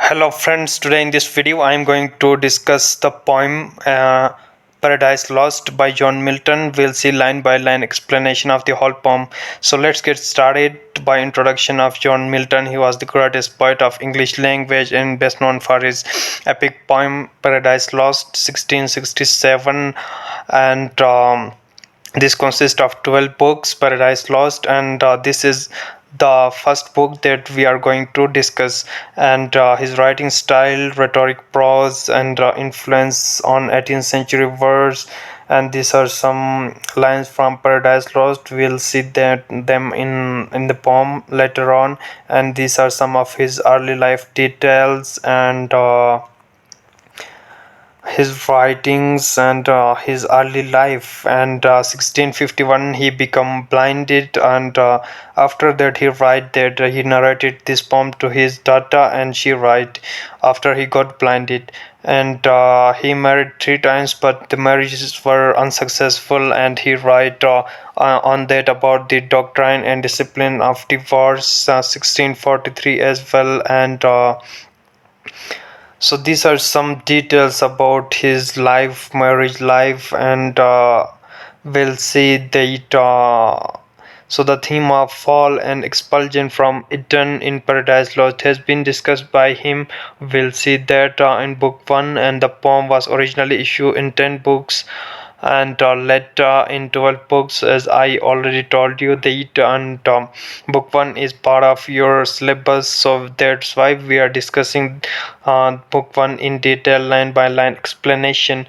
Hello friends, today in this video I am going to discuss the poem Paradise Lost by John Milton. We'll see line by line explanation of the whole poem. So let's get started by introduction of John Milton. He was the greatest poet of English language and best known for his epic poem Paradise Lost 1667 and this consists of 12 books Paradise Lost, and this is the first book that we are going to discuss. And his writing style, rhetoric, prose, and influence on 18th century verse. And these are some lines from Paradise Lost. We'll see that them in the poem later on. And these are some of his early life details and his writings and his early life. And 1651 he become blinded, and after that he write that he narrated this poem to his daughter, and she write after he got blinded. And he married 3 times, but the marriages were unsuccessful, and he write on that about the doctrine and discipline of divorce 1643 as well. And so these are some details about his life, marriage life, and we'll see that. So the theme of fall and expulsion from Eden in Paradise Lost has been discussed by him. We'll see that in book 1, and the poem was originally issued in 10 books and later in 12 books, as I already told you that. And book 1 is part of your syllabus, so that's why we are discussing book 1 in detail, line by line explanation.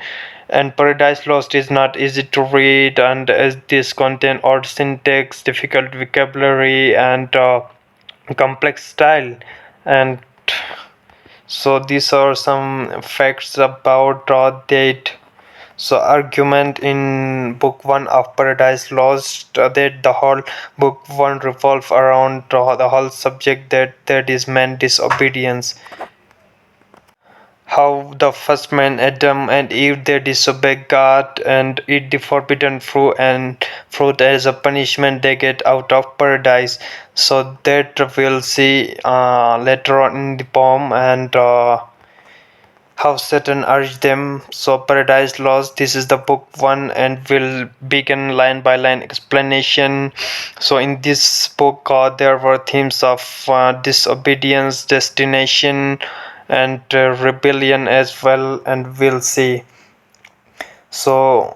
And Paradise Lost is not easy to read, and as this contain odd syntax, difficult vocabulary, and complex style. And so these are some facts about that. So argument in book 1 of Paradise Lost, that the whole book 1 revolve around the whole subject that is man disobedience. How the first man Adam and Eve they disobey God and eat the forbidden fruit, and fruit as a punishment they get out of paradise. So that we'll see later on in the poem. And how Satan urged them. So Paradise Lost, this is the book 1, and we'll begin line by line explanation. So in this book there were themes of disobedience, destination, and rebellion as well, and we'll see. So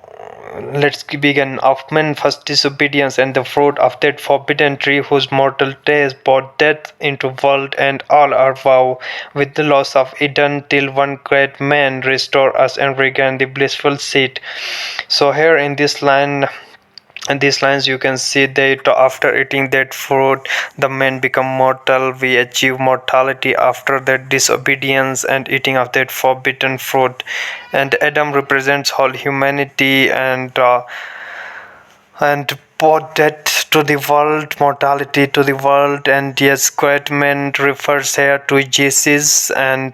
let's begin. Of men first disobedience, and the fruit of that forbidden tree whose mortal taste brought death into world, and all our vow with the loss of Eden, till one great man restore us and regain the blissful seat. So here in this line, and these lines you can see that after eating that fruit the men become mortal. We achieve mortality after that disobedience and eating of that forbidden fruit. And Adam represents whole humanity, and brought death to the world, mortality to the world. And yes, great man refers here to Jesus, and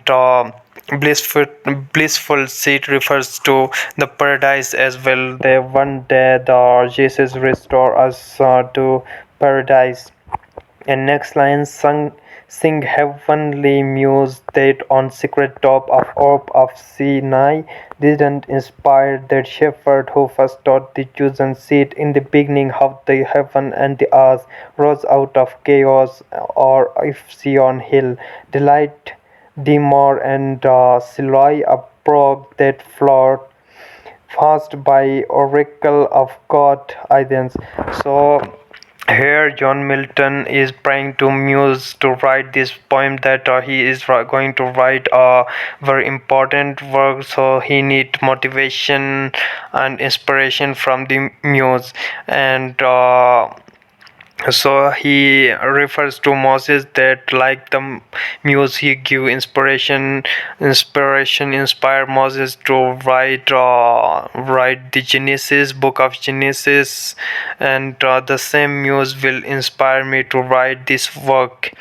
blissful blissful seat refers to the paradise as well. The one day the Jesus restore us to paradise. And next line, sing heavenly muse that on secret top of orb of Sinai didn't inspire that shepherd who first taught the chosen seed in the beginning how the heaven and the earth rose out of chaos, or if Sion hill delight the more, and Siloi abroad that flood fast by oracle of God Athens. So here John Milton is praying to Muse to write this poem, that he is going to write a very important work, so he need motivation and inspiration from the Muse. And so he refers to Moses that like the muse he give inspire Moses to write the Genesis, book of Genesis. And the same muse will inspire me to write this work.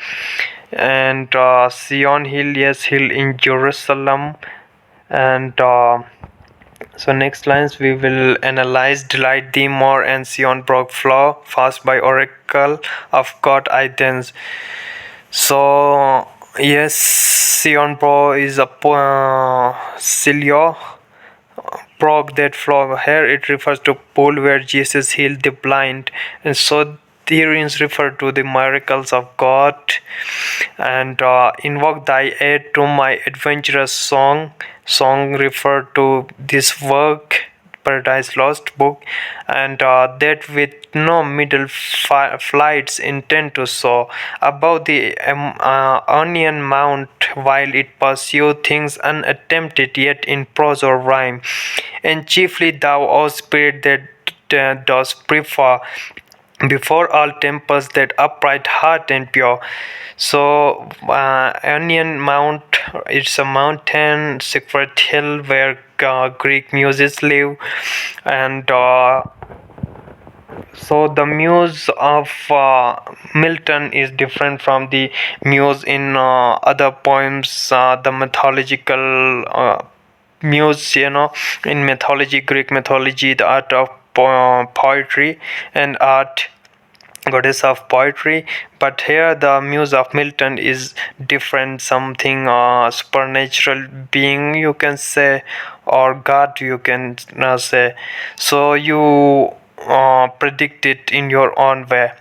And Sion hill, yes, hill in Jerusalem. And so next lines we will analyze. Delight thee more, and Sion broke fast by oracle of God Athens. So Yes, Sion Pro is a Cilio prog that flow. Here it refers to pool where Jesus healed the blind, and so Syrians refer to the miracles of God, and invoke thy aid to my adventurous song. Song refer to this work, Paradise Lost book, and that with no middle flights intend to soar above the onion mount while it pursue things unattempted yet in prose or rhyme. And chiefly thou, O Spirit, that dost prefer before all temples that upright heart and pure. So onion mount, it's a mountain sacred hill where Greek muses live, and so the muse of Milton is different from the muse in other poems, the mythological muse, in mythology, Greek mythology, the art of poetry and art, goddess of poetry. But here the muse of Milton is different, something supernatural being, you can say, or God, you can say. So you predict it in your own way.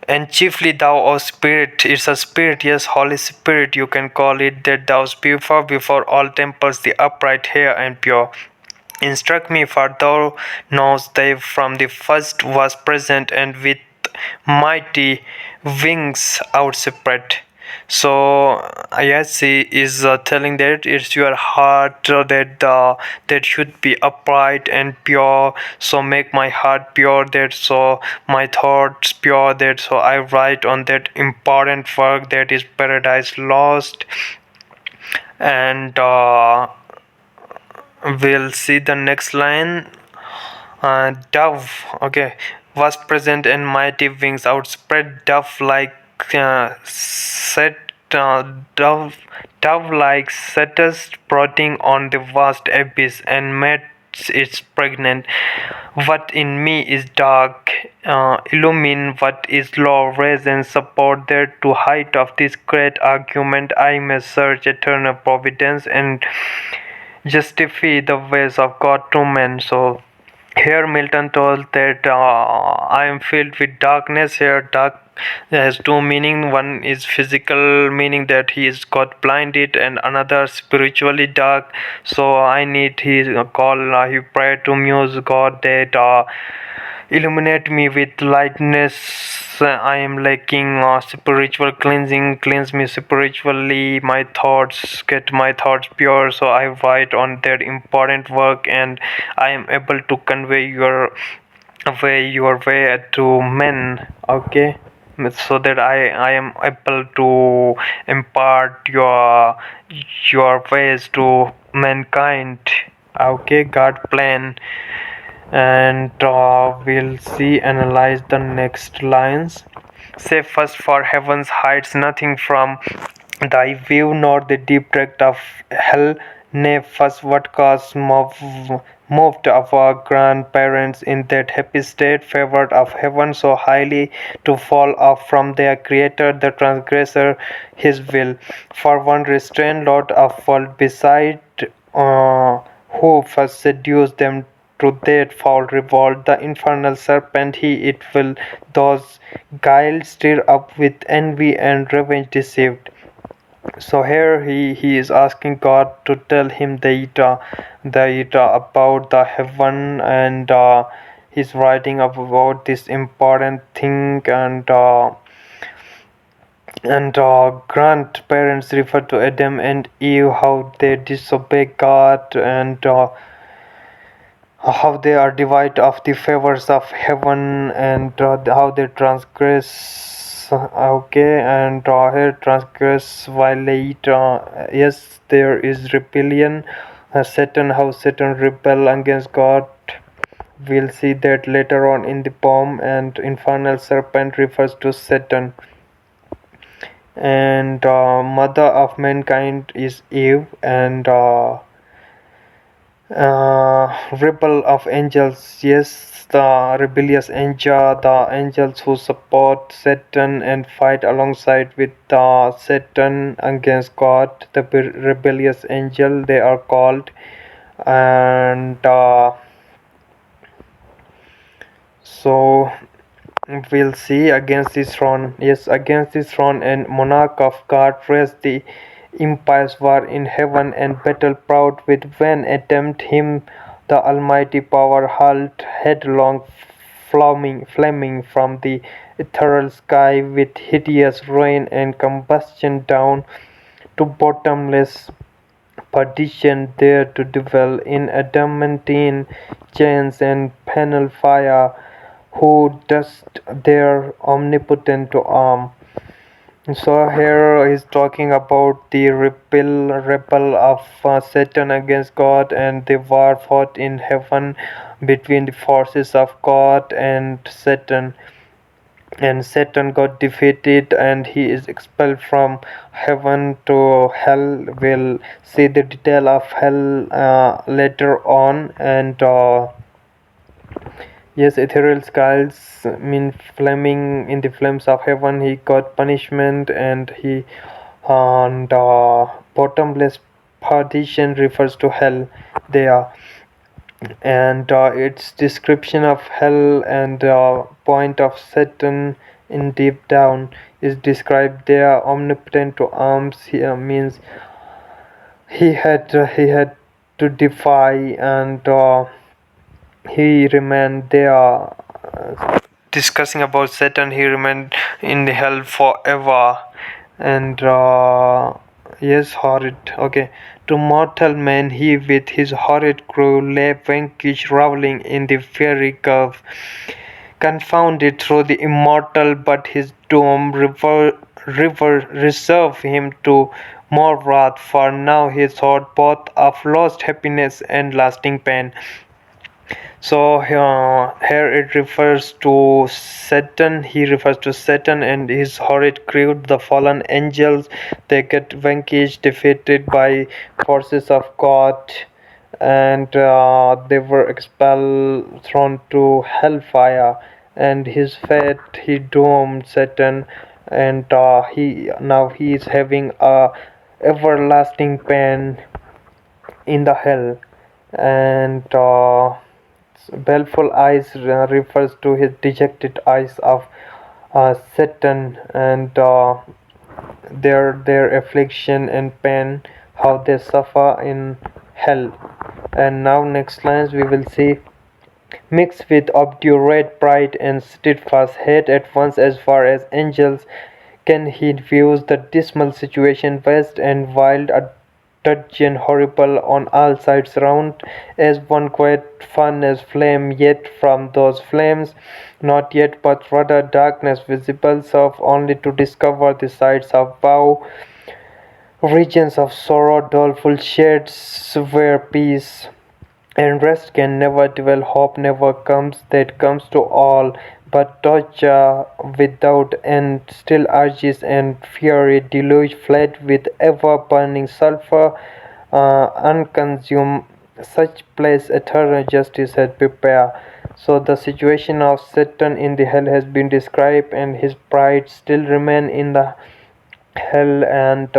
And chiefly thou, O Spirit, it's a spirit, yes, Holy Spirit, you can call it, that thou purify before all temples the upright hair and pure. Instruct me, for thou knowest they from the first was present, and with mighty wings outspread. So yes, he is telling that it's your heart that should be upright and pure. So make my heart pure, that so my thoughts pure, that so I write on that important work, that is Paradise Lost. And we'll see the next line. Dove, okay, was present, and mighty wings outspread, dove like set dove like setters prodding on the vast abyss, and met its pregnant. What in me is dark, illumine what is low, raise and support there to height of this great argument. I may search eternal providence and justify the ways of God to men. So here Milton told that I am filled with darkness. Here dark has two meaning. One is physical meaning, that he is got blinded, and another spiritually dark. So I need his call. He prayed to muse God that illuminate me with lightness. I am lacking spiritual cleansing. Cleanse me spiritually. My thoughts, get my thoughts pure. So I write on that important work, and I am able to convey your way to men. Okay, so that I am able to impart your ways to mankind. Okay, God plan. And we'll see, analyze the next lines. Say first, for heaven's hides nothing from thy view, nor the deep tract of hell. Nay, first, what cause moved our grandparents in that happy state, favored of heaven so highly, to fall off from their creator, the transgressor, his will? For one restrained Lord of fault beside, who first seduced them to that foul revolt, the infernal serpent, he it will those guile stir up with envy and revenge deceived. So here he is asking God to tell him that about the heaven, and he's writing about this important thing, and grandparents refer to Adam and Eve, how they disobey God, and how they are devoid of the favors of heaven, and how they transgress. Okay, and here transgress, violate. Yes, there is rebellion. Satan, how Satan rebel against God. We'll see that later on in the poem. And infernal serpent refers to Satan, and mother of mankind is Eve, and Rebel of angels, yes, the rebellious angel, the angels who support Satan and fight alongside with Satan against God, the rebellious angel they are called, and so we'll see against this throne, yes, against this throne and monarch of God raised the impious war in heaven and battle proud with vain attempt him the almighty power hurled headlong flaming from the ethereal sky with hideous rain and combustion down to bottomless perdition there to dwell in adamantine chains and penal fire who dust their omnipotent to arm. So here he's talking about the rebel of Satan against God and the war fought in heaven between the forces of God and Satan. And Satan got defeated and he is expelled from heaven to hell. We'll see the detail of hell later on. And yes, ethereal skies mean flaming in the flames of heaven. He got punishment and he and bottomless perdition refers to hell there, and its description of hell and point of Satan in deep down is described there. Omnipotent to arms here means he had to defy and he remained there. Discussing about Satan, he remained in hell forever. And yes, horrid. Okay, to mortal man, he with his horrid crew lay vanquished, rolling in the fiery curve, confounded through the immortal. But his doom river reserve him to more wrath, for now he thought both of lost happiness and lasting pain. So here it refers to Satan. He refers to Satan and his horrid crew, the fallen angels. They get vanquished, defeated by forces of God, and they were expelled, thrown to hellfire. And his fate, he doomed Satan, and he is having a everlasting pain in the hell. And baleful eyes refers to his dejected eyes of Satan, and their affliction and pain, how they suffer in hell. And now next lines we will see, mixed with obdurate pride and steadfast hate at once as far as angels can he views the dismal situation vast and wild, a dungeon horrible on all sides round, as one quiet furnace flame, yet from those flames not yet but rather darkness visible, serve only to discover the sights of woe, regions of sorrow, doleful shades where peace and rest can never dwell, hope never comes, that comes to all, but torture without end still urges and fury deluge fled with ever burning sulphur, unconsumed. Such place eternal justice had prepared. So the situation of Satan in the hell has been described, and his pride still remain in the hell. And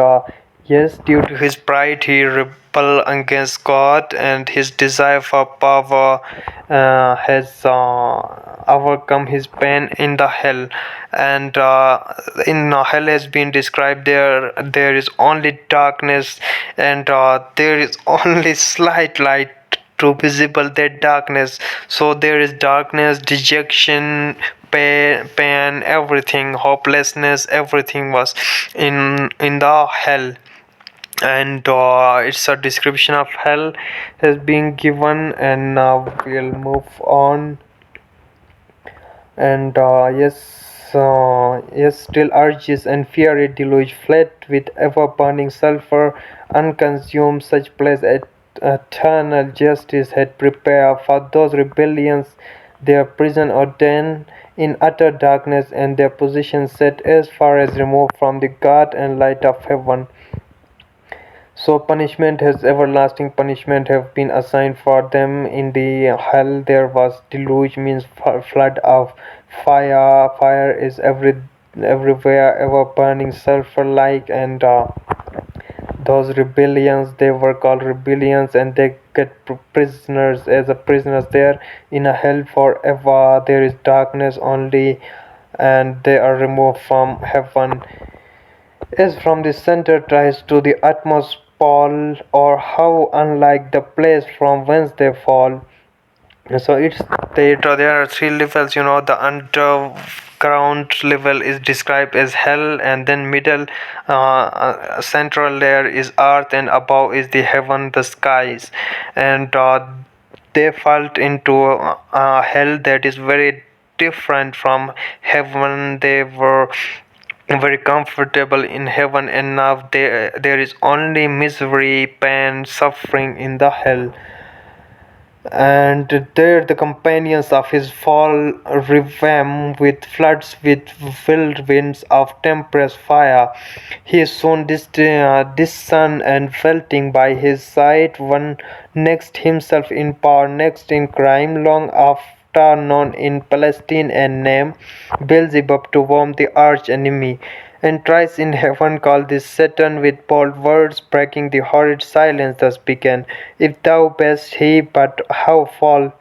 yes, due to his pride he rebelled against God, and his desire for power has overcome his pain in the hell. And in hell has been described, there is only darkness, and there is only slight light to visible that darkness. So there is darkness, dejection, pain, everything, hopelessness, everything was in the hell. And it's a description of hell has been given, and now we'll move on. And yes, still urges and fury deluge fled with ever burning sulphur, unconsumed. Such place at eternal justice had prepared for those rebellions, their prison ordained in utter darkness, and their position set as far as removed from the God and light of heaven. So punishment has everlasting punishment have been assigned for them in the hell. There was deluge means flood of fire. Fire is everywhere, ever burning sulfur like, and those rebellions, they were called rebellions, and they get prisoners as a prisoners there in a hell forever. There is darkness only, and they are removed from heaven is from the center tries to the utmost pole, or how unlike the place from whence they fall. So there are three levels. The underground level is described as hell, and then middle central layer is earth, and above is the heaven, the skies, and they fell into hell that is very different from heaven. They were very comfortable in heaven, and now there is only misery, pain, suffering in the hell. And there the companions of his fall revamp with floods, with whirlwinds of tempestuous fire. He is soon discerned and felting by his side, one next himself in power, next in crime, long after known in Palestine and name Beelzebub to whom the arch enemy and tries in heaven call this Satan with bold words, breaking the horrid silence thus began. If thou best he, but how fall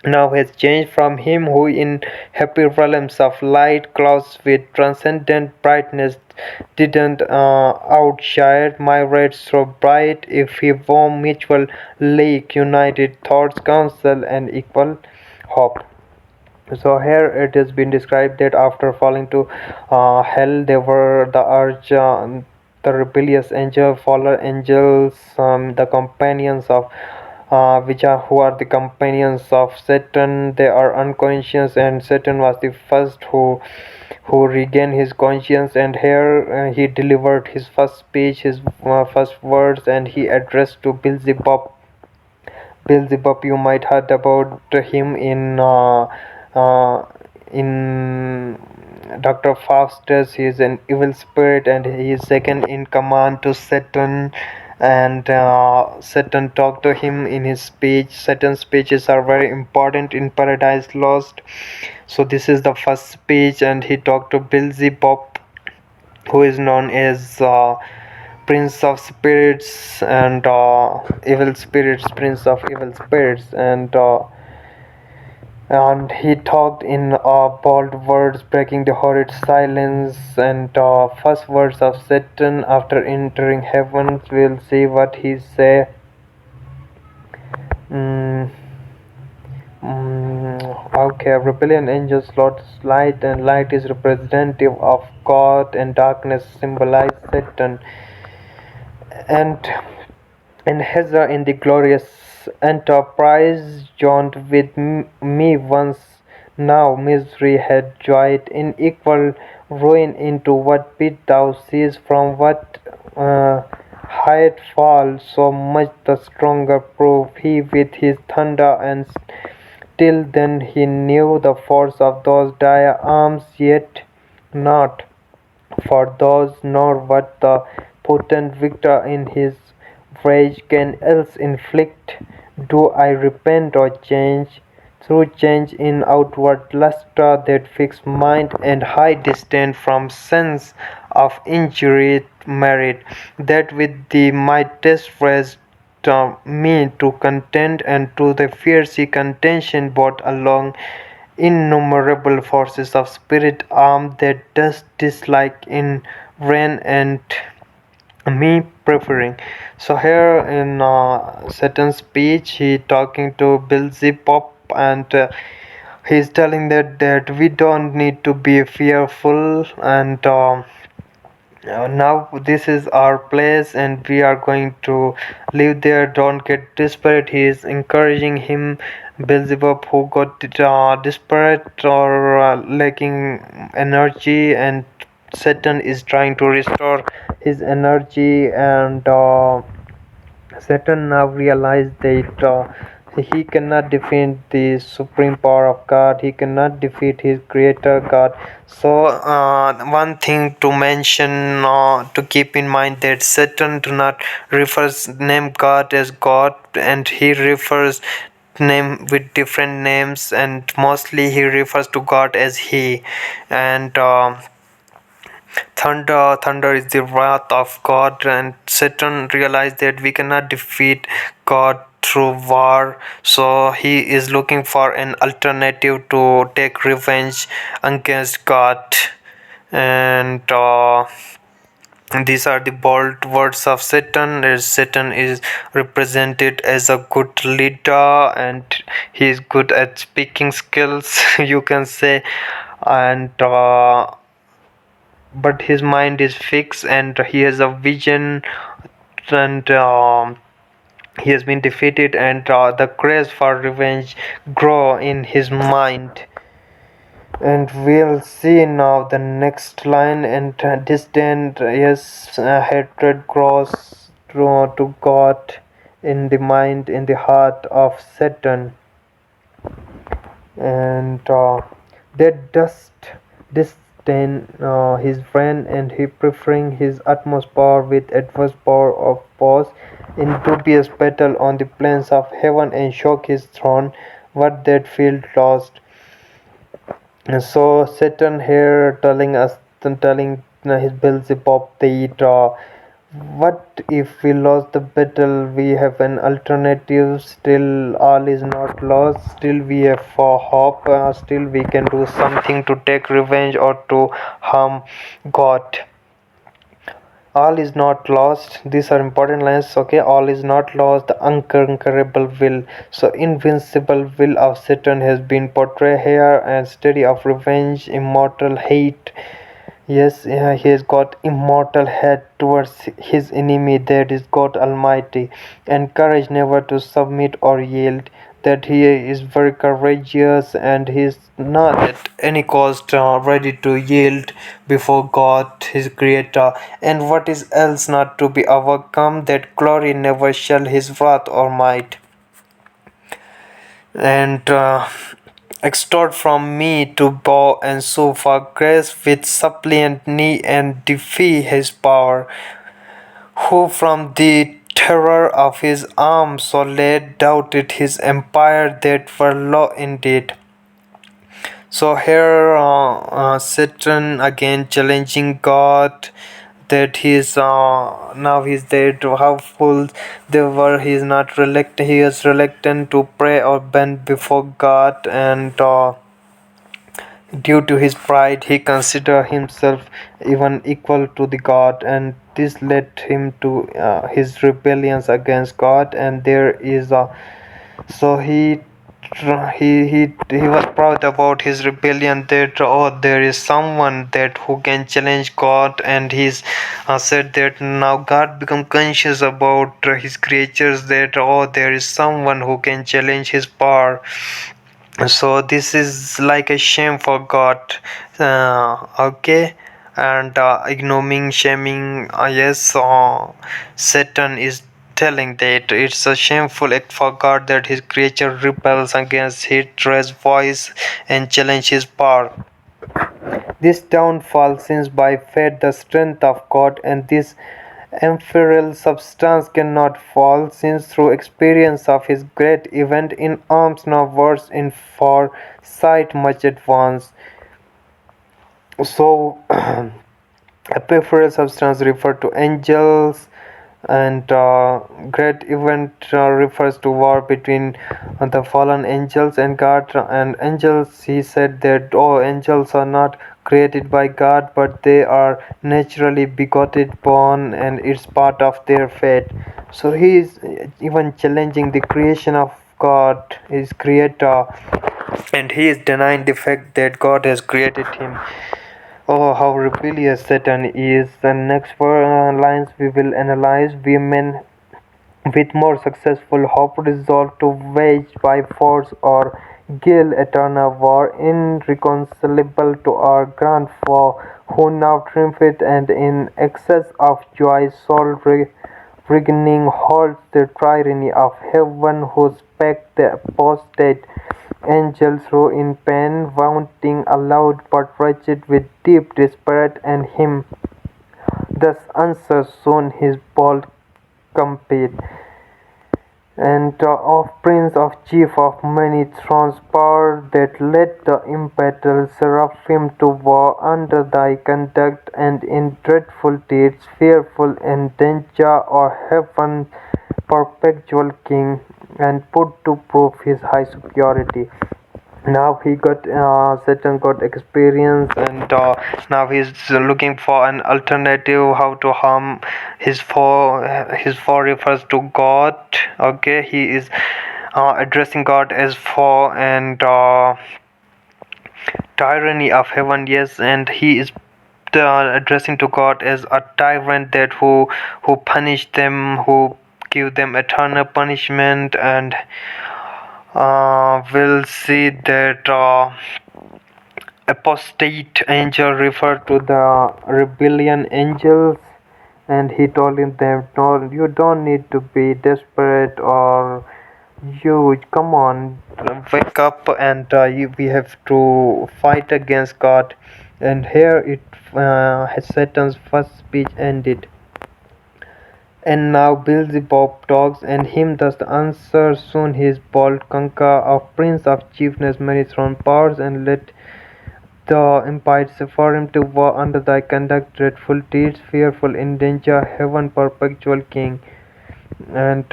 now has changed from him who in happy realms of light clouds with transcendent brightness didn't outshine my rays so bright if he warm mutual league united thoughts counsel and equal hope. So here it has been described that after falling to hell, they were the urge, the rebellious angel, fallen angels, the companions of which are who are the companions of Satan. They are unconscious, and Satan was the first who regained his conscience. And here he delivered his first speech, his first words, and he addressed to Beelzebub. Beelzebub, you might heard about him in Dr. Faustus. He is an evil spirit, and he is second in command to Satan. And Satan talked to him in his speech. Satan's speeches are very important in Paradise Lost. So this is the first speech, and he talked to Beelzebub, who is known as prince of spirits and evil spirits, prince of evil spirits, and he talked in bold words, breaking the horrid silence. And first words of Satan after entering heaven, we'll see what he say. mm, okay, rebellion angels Lord's light, and light is representative of God, and darkness symbolize Satan. And Heather in the glorious enterprise joined with me once, now misery had joyed in equal ruin into what pit thou seest from what height fall, so much the stronger proof he with his thunder, and till then he knew the force of those dire arms, yet not for those, nor what the potent victor in his rage can else inflict. Do I repent or change? Through change in outward lustre that fix mind and high disdain from sense of injury merit, that with the mightiest raised me to contend, and to the fierce contention brought along innumerable forces of spirit armed that does dislike in vain, and me preferring. So here in certain speech he talking to Beelzebub, and he's telling that we don't need to be fearful, and now this is our place, and we are going to live there. Don't get desperate. He is encouraging him, Beelzebub, who got desperate or lacking energy, and Satan is trying to restore his energy. And Satan now realized that He cannot defeat the supreme power of God. He cannot defeat his creator God. So one thing to mention, to keep in mind, that Satan do not refers name God as God, and he refers name with different names, and mostly he refers to God as he. And thunder is the wrath of God, and Satan realized that we cannot defeat God through war, so he is looking for an alternative to take revenge against God. And these are the bold words of Satan, as Satan is represented as a good leader, and he is good at speaking skills, you can say. And but his mind is fixed, and he has a vision, and he has been defeated, and the craze for revenge grow in his mind. And we'll see now the next line. And distant, yes, hatred grows to God in the mind, in the heart of Satan. And that dust disdain his friend, and he preferring his utmost power with adverse power of pause in dubious battle on the plains of heaven, and shock his throne what that field lost. And so Satan here telling us, telling his Beelzebub that what if we lost the battle? We have an alternative. Still, all is not lost. Still, we have for hope. Still, we can do something to take revenge or to harm God. All is not lost. These are important lines. Okay, all is not lost. The unconquerable will. So, invincible will of Satan has been portrayed here, and study of revenge, immortal hate. Yes, he has got immortal hate towards his enemy, that is God Almighty, and courage never to submit or yield. That he is very courageous, and he is not at any cost ready to yield before God, his Creator. And what is else not to be overcome? That glory never shall his wrath or might. And extort from me to bow and sue for grace with suppliant knee, and defy his power, who from the terror of his arm so late doubted his empire that were low indeed. So here Satan again challenging God, that he's now he's there to how full they were. He's not reluctant. He is reluctant to pray or bend before God, and due to his pride, he considered himself even equal to the God, and this led him to his rebellions against God. And there is a so he was proud about his rebellion, that there is someone that who can challenge God, and he's said that now God become conscious about his creatures, that there is someone who can challenge his power. So this is like a shame for God. Okay. And ignoring, shaming, yes, Satan is telling that it's a shameful act for God that his creature rebels against his raised voice and challenge his power. This downfall since by faith the strength of God, and this ephemeral substance cannot fall, since through experience of his great event in arms now words in foresight much advanced. So ephemeral substance refer to angels, and great event refers to war between the fallen angels and God. And angels, he said that angels are not created by God, but they are naturally begotten, born, and it's part of their fate. So he is even challenging the creation of God, his creator, and he is denying the fact that God has created him. Oh, how rebellious Satan is. The next four lines we will analyze. Women with more successful hope resolved to wage by force or guile eternal war, irreconcilable to our grand foe, who now triumpheth, and in excess of joy soul beginning holds the tyranny of heaven, who spake the apostate angels who in pain vaunting aloud but wretched with deep despair, and him thus answers soon his bold compete. And of prince of chief of many thrones, power that led the embattled seraphim to war under thy conduct, and in dreadful deeds, fearful in danger, or heaven's perpetual king, and put to proof his high superiority. Now he got Satan got experience, and now he's looking for an alternative how to harm his foe. His foe refers to God. Okay, he is addressing God as foe, and tyranny of heaven. Yes, and he is addressing to God as a tyrant that who punish them, who give them eternal punishment. And we'll see that apostate angel referred to the rebellion angels, and he told him them, no, you don't need to be desperate, or you come on, wake up, and we have to fight against God. And here it Satan's first speech ended. And now Beelzebub dogs and him thus answer soon his bold conquer of prince of chiefness many thrown powers, and let the empire suffer him to war under thy conduct dreadful deeds, fearful in danger, heaven perpetual king. And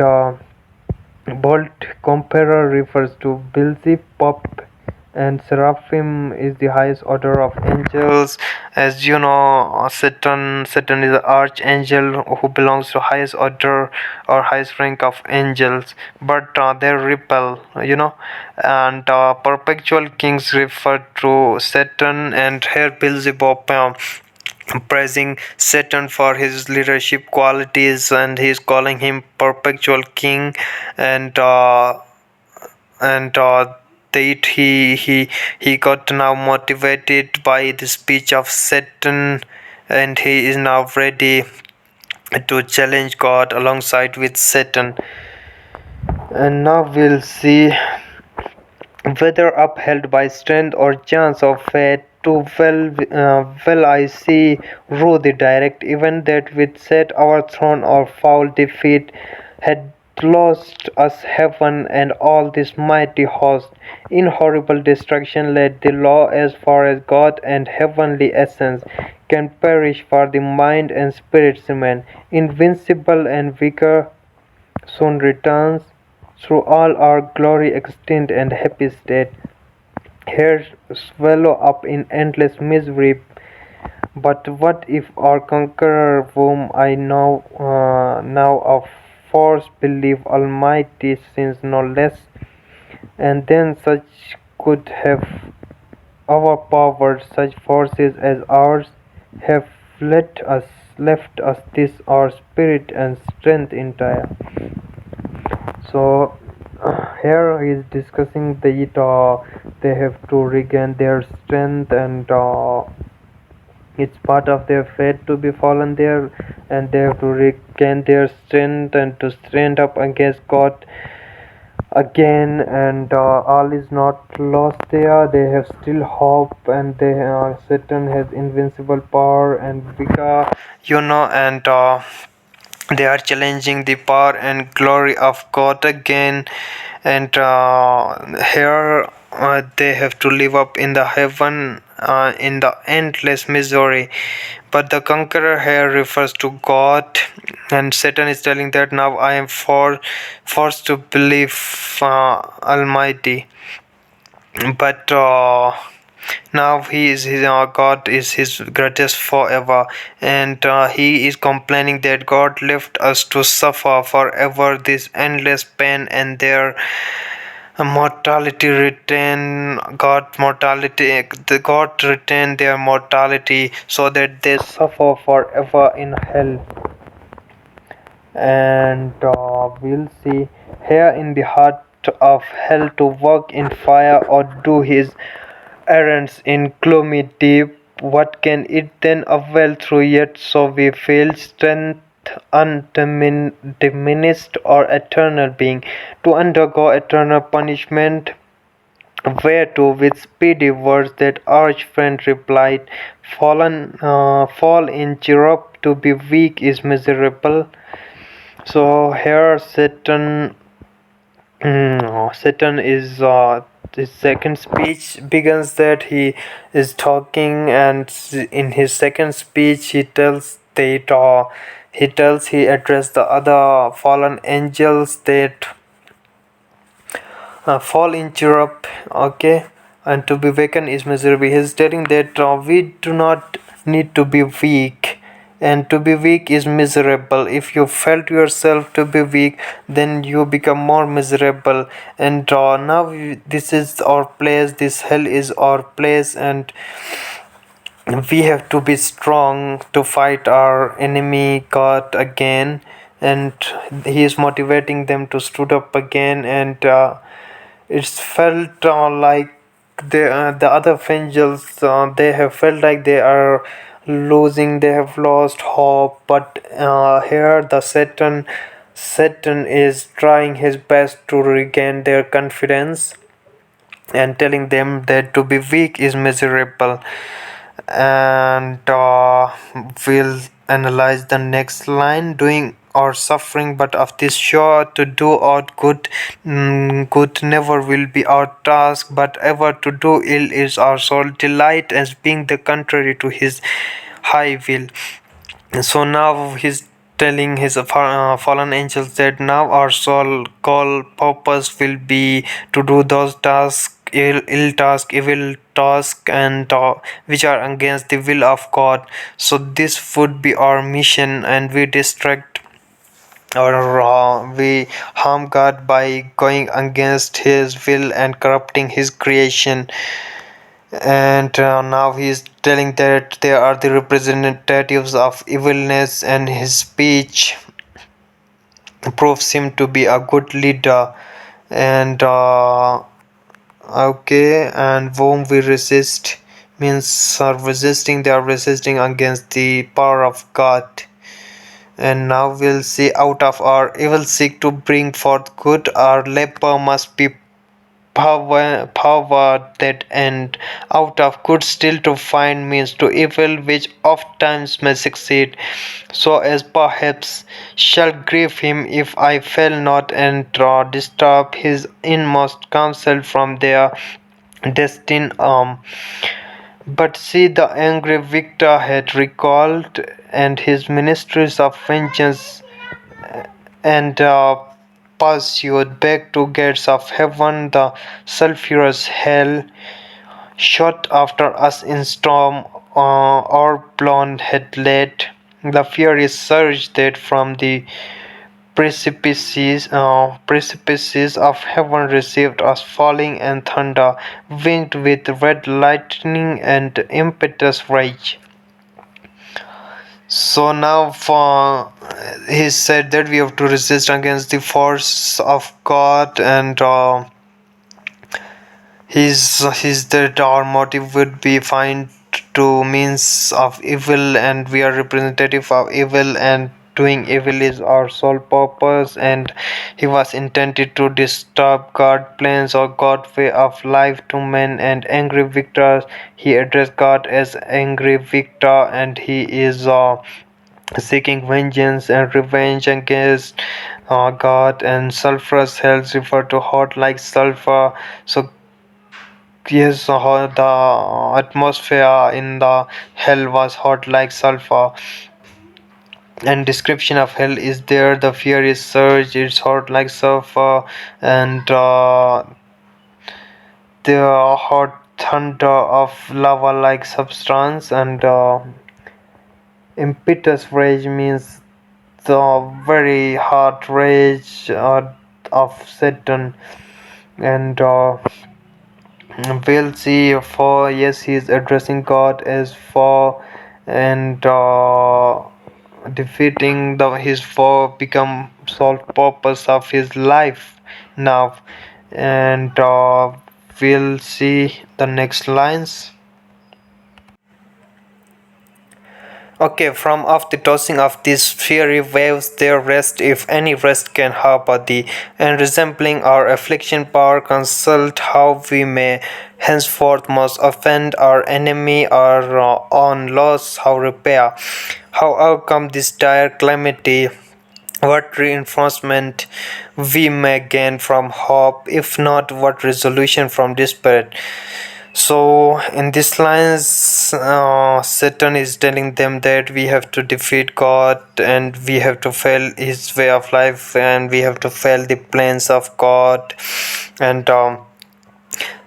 bold comparer refers to Beelzebub, and seraphim is the highest order of angels. As you know, Satan is the archangel who belongs to highest order or highest rank of angels, but they repel, and perpetual kings refer to Satan. And here Beelzebub praising Satan for his leadership qualities, and he's calling him perpetual king. And that he got now motivated by the speech of Satan, and he is now ready to challenge God alongside with Satan. And now we'll see whether upheld by strength or chance of fate, too well I see, rue the direct event that with set our throne or foul defeat had lost us heaven and all this mighty host. In horrible destruction let the law as far as God and heavenly essence can perish, for the mind and spirit remain invincible, and vigor soon returns through all our glory extent and happy state. Here swallow up in endless misery. But what if our conqueror, whom I now of force believe Almighty, sins no less, and then such could have overpowered such forces as ours, have left us this our spirit and strength entire. So here he is discussing that they have to regain their strength, and it's part of their fate to be fallen there, and they have to regain their strength and to stand up against God again. And all is not lost there. They have still hope, and Satan has invincible power and vigor, and they are challenging the power and glory of God again. And here they have to live up in the heaven in the endless misery. But the conqueror here refers to God, and Satan is telling that now I am forced to believe Almighty. But now he is his God is his greatest forever, and he is complaining that God left us to suffer forever this endless pain, and their mortality retain the God retain their mortality, so that they suffer forever in hell. And we'll see here in the heart of hell to work in fire or do his errands in gloomy deep. What can it then avail through yet so we fail strength undiminished or eternal being, to undergo eternal punishment. Whereto with speedy words that arch friend replied, fall in Europe, to be weak is miserable. So here Satan is his second speech begins that he is talking, and in his second speech he addressed the other fallen angels that fall in Europe, okay, and to be vacant is miserable. He's telling that we do not need to be weak, and to be weak is miserable. If you felt yourself to be weak, then you become more miserable. And now this is our place, this hell is our place, and we have to be strong to fight our enemy God again. And he is motivating them to stood up again, and it's felt like the other angels they have felt like they are losing, they have lost hope, but here the Satan is trying his best to regain their confidence and telling them that to be weak is miserable. And we'll analyze the next line: doing or suffering but of this sure to do out good. Good never will be our task, but ever to do ill is our sole delight, as being the contrary to his high will. So now he's telling his fallen angels that now our sole call purpose will be to do those tasks, ill task, evil task, and which are against the will of God. So this would be our mission, and we distract or we harm God by going against his will and corrupting his creation. And now he is telling that they are the representatives of evilness, and his speech proves him to be a good leader. And okay, and whom we resist means are resisting, they are resisting against the power of God. And now we'll see: out of our evil seek to bring forth good, our labor must be power that end out of good still to find means to evil, which oft times may succeed, so as perhaps shall grieve him if I fail not, and disturb his inmost counsel from their destined arm. But see, the angry victor had recalled, and his ministries of vengeance and pursued back to gates of heaven. The sulphurous hell shot after us in storm, our blonde had led. The furious surge that from the precipices of heaven received us, falling and thunder, winged with red lightning and impetuous rage. So now for he said that we have to resist against the force of God, and his that our motive would be find to means of evil, and we are representative of evil, and doing evil is our sole purpose, and he was intended to disturb God plans or God way of life to men. And angry victors, he addressed God as angry victor, and he is seeking vengeance and revenge against God. And sulfurous hells refer to hot like sulfur. So yes, the atmosphere in the hell was hot like sulfur. And description of hell is there: the furious surge, it's hot like sulfur, and the hot thunder of lava like substance. And impetus rage means the very hard rage of Satan. And we'll see for, yes, he is addressing God as for, and defeating his foe become sole purpose of his life now. And we'll see the next lines. Okay, from off the tossing of these fiery waves, their rest, if any rest can harbour thee, and resembling our affliction power, consult how we may henceforth most offend our enemy, our own loss, how repair, how overcome this dire calamity, what reinforcement we may gain from hope, if not what resolution from despair. So in these lines, Satan is telling them that we have to defeat God and we have to fail His way of life and we have to fail the plans of God and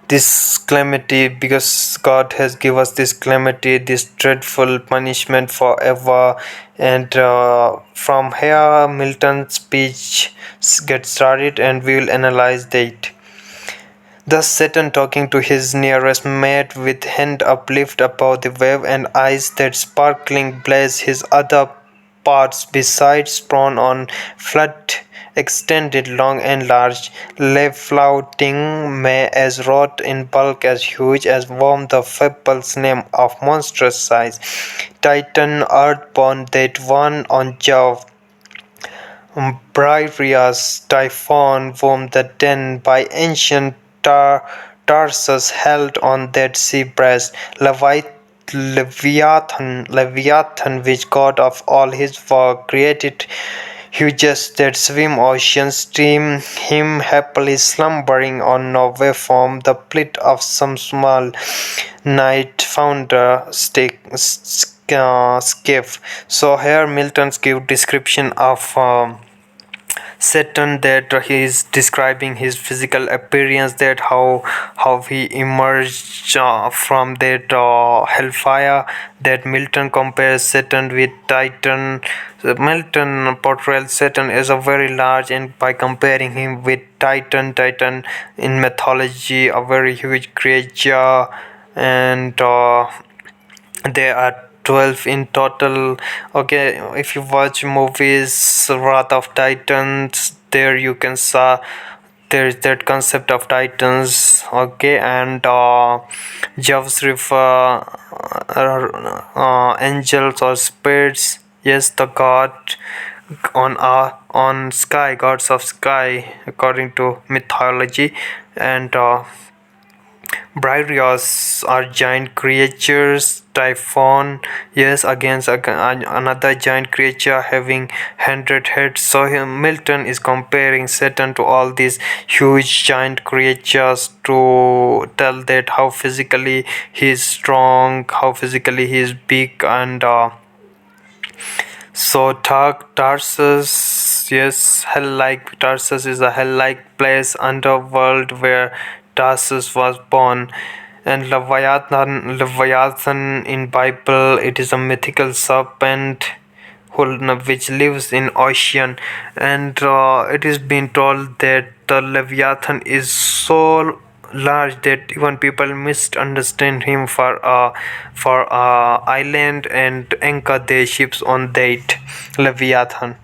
this calamity, because God has given us this calamity, this dreadful punishment forever. And from here, Milton's speech gets started, and we will analyze that. Thus Satan, talking to his nearest mate, with hand uplift above the wave and eyes that sparkling blaze, his other parts besides prone on flood extended long and large, lay flouting, may as wrought in bulk as huge as worm the fable's name of monstrous size. Titan earthborn that one on Jove, Briareus, Typhon, whom the den by ancient Tarsus held on that sea breast, Leviathan, which God of all his work created huges that swim ocean stream, him happily slumbering on no waveform, the plit of some small night founder skiff. So here Milton's give description of Satan, that he is describing his physical appearance, that how he emerged from that hellfire, that Milton compares Satan with Titan. Milton portrays Satan as a very large, and by comparing him with Titan in mythology, a very huge creature, and there are 12 in total. Okay, if you watch movies Wrath of Titans, there you can saw there is that concept of titans. Okay, and Jobs refer angels or spirits. Yes, the god on sky, gods of sky according to mythology. And Briareos are giant creatures. Typhon, yes, against another giant creature having 100 heads. So here Milton is comparing Satan to all these huge giant creatures to tell that how physically he is strong, how physically he is big, and so Tarsus, yes, hell-like. Tarsus is a hell-like place, underworld where Tarsus was born. And Leviathan in Bible, it is a mythical serpent which lives in ocean, and it is being told that the Leviathan is so large that even people misunderstand him for island and anchor their ships on that Leviathan.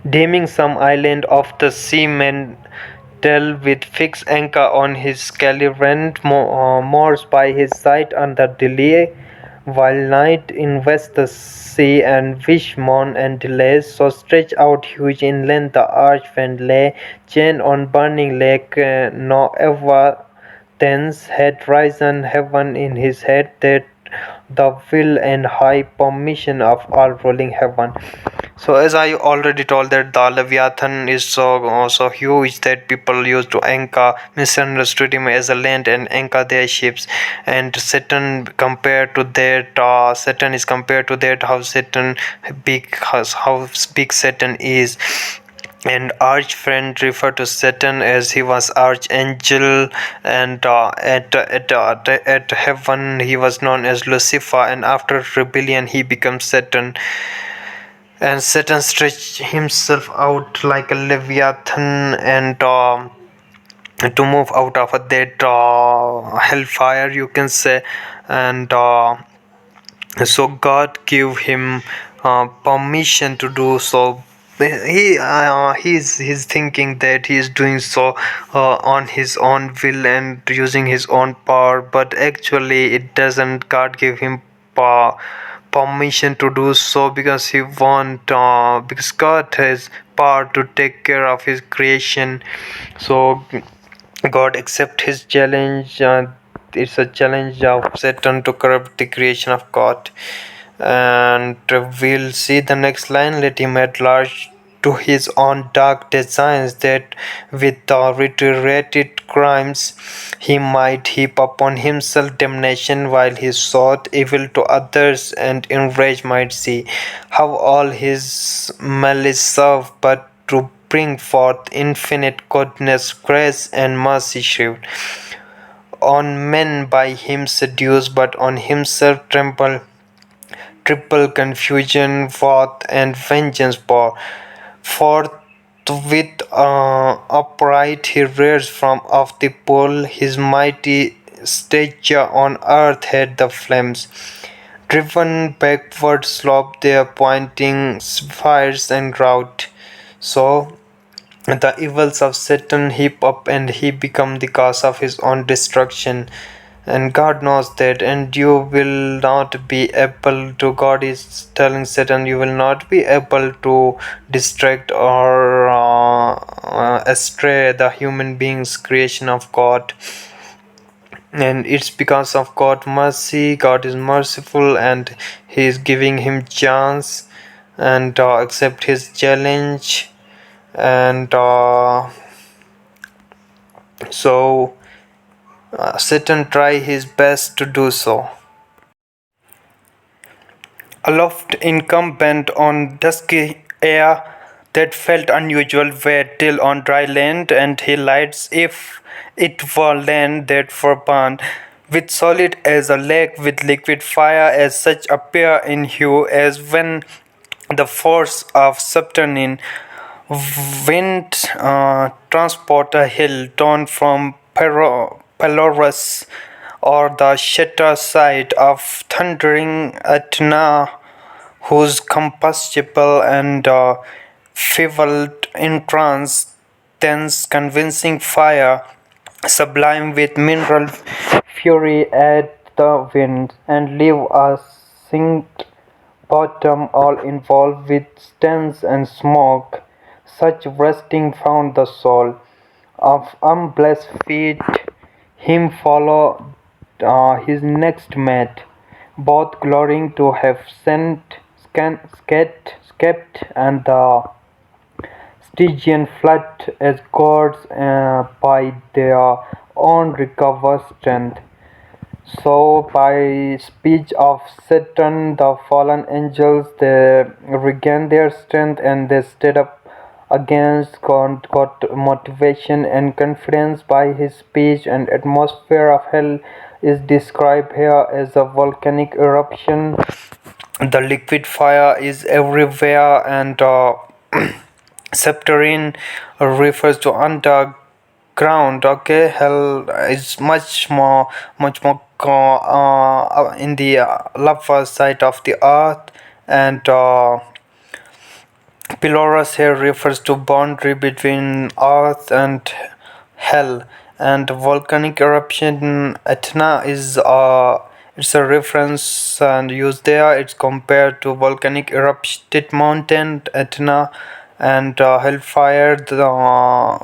Damning some island of the seamen tell with fixed anchor on his scaly-rent moors by his side under delay, while night invests the sea and wish mourn and delays, so stretch out huge inland the arch when lay, chained on burning lake, nor ever thence had risen heaven in his head, that the will and high permission of all ruling heaven. So as I already told that the Leviathan is so huge that people used to anchor, misunderstood him as a land and anchor their ships. And Satan compared to that, Satan is compared to that how how big Satan is. And archfriend refer to Satan as he was archangel, and at heaven he was known as Lucifer, and after rebellion he becomes Satan. And Satan stretched himself out like a leviathan, and to move out of that hellfire, you can say. And so God gave him permission to do so. He's thinking that he is doing so on his own will and using his own power, but actually it doesn't. God gave him permission to do so, because he want because God has power to take care of his creation. So God accept his challenge. It's a challenge of Satan to corrupt the creation of God. And we'll see the next line. Let him at large to his own dark designs, that with the reiterated crimes he might heap upon himself damnation, while he sought evil to others, and in rage might see how all his malice serve but to bring forth infinite goodness, grace, and mercy shrewd on men by him seduced, but on himself tremble triple confusion, wrath, and vengeance bore. Forth with upright he rears from off the pole, his mighty stature on earth had the flames. Driven backward slope their pointing fires and rout. So the evils of Satan heap up, and he become the cause of his own destruction. And God knows that, and you will not be able to. God is telling Satan, you will not be able to distract or astray the human beings creation of God. And it's because of God's mercy. God is merciful, and he is giving him chance, and accept his challenge. And so Satan try his best to do so. Aloft, incumbent on dusky air that felt unusual, wet till on dry land, and he lights if it were land that were burned, with solid as a lake, with liquid fire, as such appear in hue as when the force of subterranean wind transport a hill torn from Pelorus, or the shatter side of thundering Etna, whose combustible and fabled entrance, thence convincing fire, sublime with mineral fury at the wind, and leave a singed bottom all involved with stench and smoke. Such resting found the soul of unblessed feet. Him follow his next mate, both glorying to have escaped, and the Stygian flood as gods by their own recovered strength. So, by speech of Satan, the fallen angels, they regained their strength, and they stood up against God, got motivation and confidence by his speech. And atmosphere of hell is described here as a volcanic eruption. The liquid fire is everywhere, and subterranean refers to underground. Okay, hell is much more in the lava side of the earth. And Pelorus here refers to boundary between earth and hell. And volcanic eruption Etna is it's a reference and used there. It's compared to volcanic erupted mountain Etna. And hellfire, the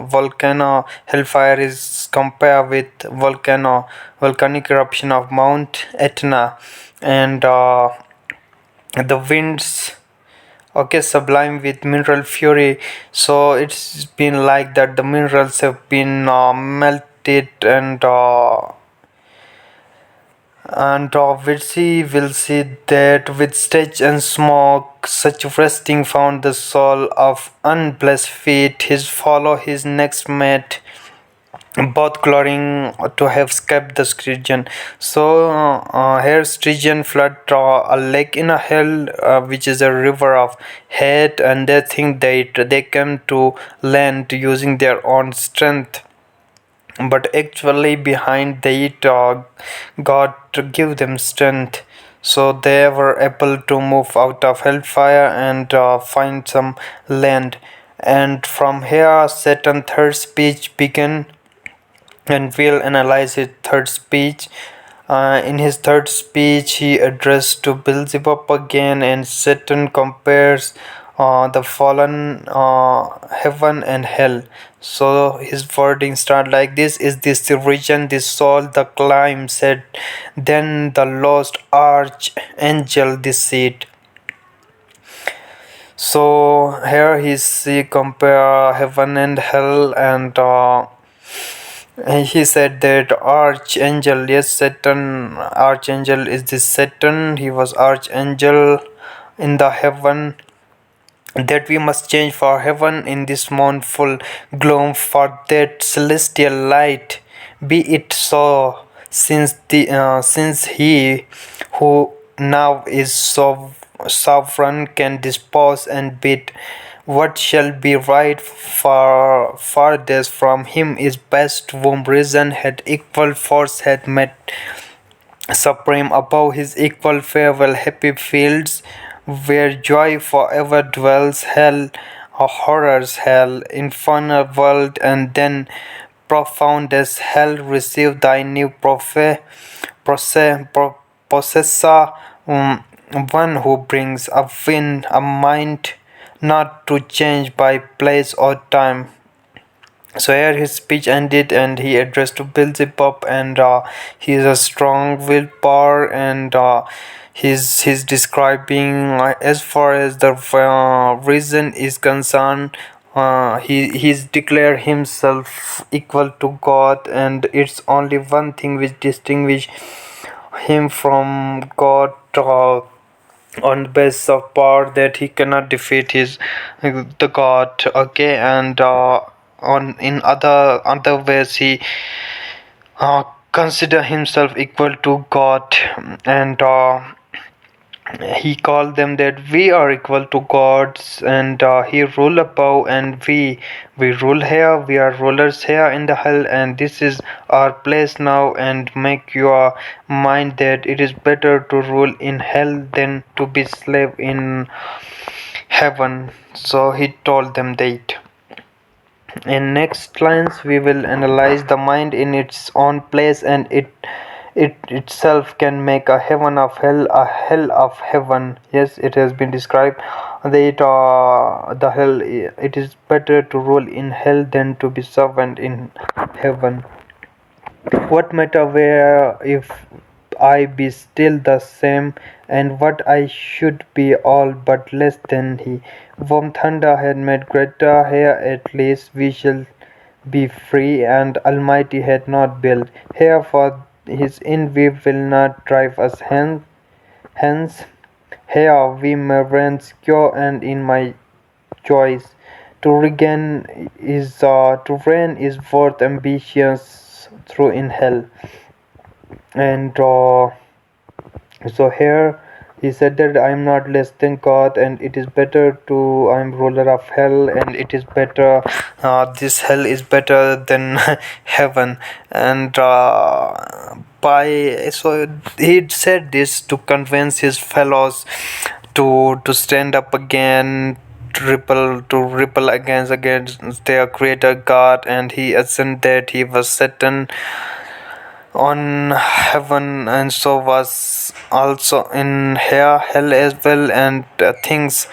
volcano hellfire is compared with volcanic eruption of Mount Etna. And the winds, okay, sublime with mineral fury. So it's been like that, the minerals have been melted. And we'll see that with stench and smoke, such resting found the soul of unblessed feet. His follow his next mate, both glorying to have escaped the Stygian. So here Stygian flood a lake in a hell, which is a river of hate, and they think they came to land using their own strength, but actually behind it God give them strength. So they were able to move out of hellfire and find some land. And from here Satan third speech began, and we'll analyze his third speech. In his third speech, he addressed to Beelzebub again, and Satan compares the fallen heaven and hell. So his wording start like this: Is this the region, the soul, the climb? Said then the lost archangel, the seat. So here he see compare heaven and hell, and he said that archangel, yes, Satan, archangel is this Satan. He was archangel in the heaven, that we must change for heaven in this mournful gloom for that celestial light. Be it so, since he who now is sovereign can dispose and bid what shall be right far farthest from him is best, whom reason had equal force had met supreme above his equal farewell happy fields where joy forever dwells hell horrors hell infernal world and then profound as hell receive thy new possessor, one who brings a wind a mind not to change by place or time. So here his speech ended, and he addressed to Beelzebub, and he is a strong willpower, and he's describing as far as the reason is concerned. He's declared himself equal to God, and it's only one thing which distinguish him from God. On the basis of power, that he cannot defeat his the god, okay, and on in other ways he consider himself equal to god, and he called them that we are equal to gods, and he rule above, and we rule here, we are rulers here in the hell, and this is our place now, and make your mind that it is better to rule in hell than to be slave in heaven. So he told them that. In next lines, we will analyze the mind in its own place, and it itself can make a heaven of hell, a hell of heaven. Yes, it has been described that the hell, it is better to rule in hell than to be servant in heaven. What matter where if I be still the same, and what I should be all but less than he. Whom thunder had made greater, here at least we shall be free, and Almighty had not built. Here for his envy will not drive us hence. Here we may reign secure and in my choice. To reign is worth ambitious through in hell, and so here he said that I am not less than God, and it is better to I am ruler of hell, and it is better. This hell is better than heaven, and by so he said this to convince his fellows to stand up again. To rebel against their creator God, and he assumed that he was Satan on heaven, and so was also in here hell as well, and things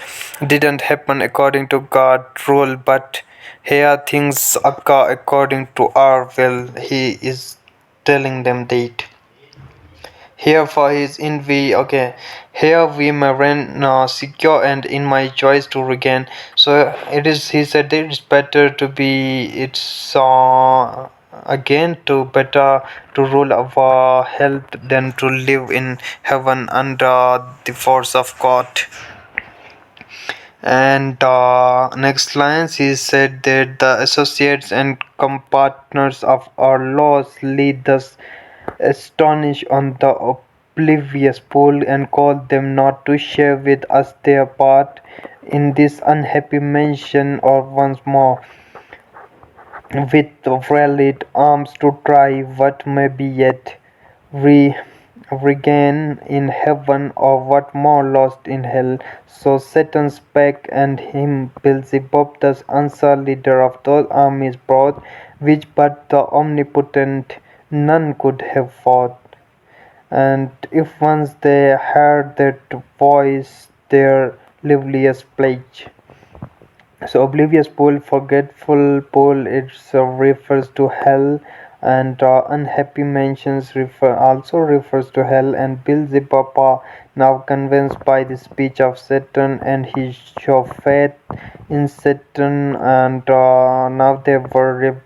didn't happen according to God rule, but here things occur according to our will. He is telling them that here for his envy, okay, here we may reign secure and in my choice to regain. So it is, he said it is better to be, it's again to better to rule over health than to live in heaven under the force of God. And next lines, he said that the associates and compartners of our laws lead us astonish on the oblivious pool, and call them not to share with us their part in this unhappy mansion, or once more with rallied arms to try what may be yet re- regain in heaven, or what more lost in hell. So Satan spake, and him Beelzebub thus answer, leader of those armies brought, which but the omnipotent none could have fought. and if once they heard that voice, their liveliest pledge. So oblivious pool, forgetful pool, it refers to hell, and unhappy mentions also refers to hell. And Beelzebub, now convinced by the speech of Satan, and he show faith in Satan, and now they were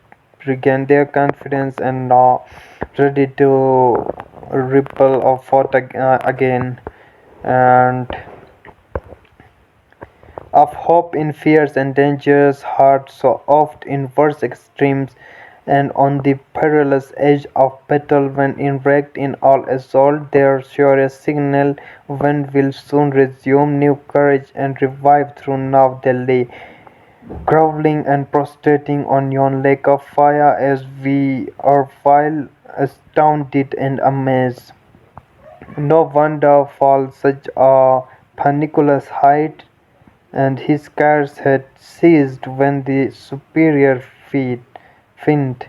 regain their confidence and ready to repel or fought again. And of hope in fierce and dangerous heart, so oft in worse extremes, and on the perilous edge of battle, when enraged in all assault, their surest signal, when will soon resume new courage and revive through now they lay, grovelling and prostrating on yon lake of fire, as we are while astounded and amazed. No wonder fall such a pernicious height, and his cars had ceased when the superior fiend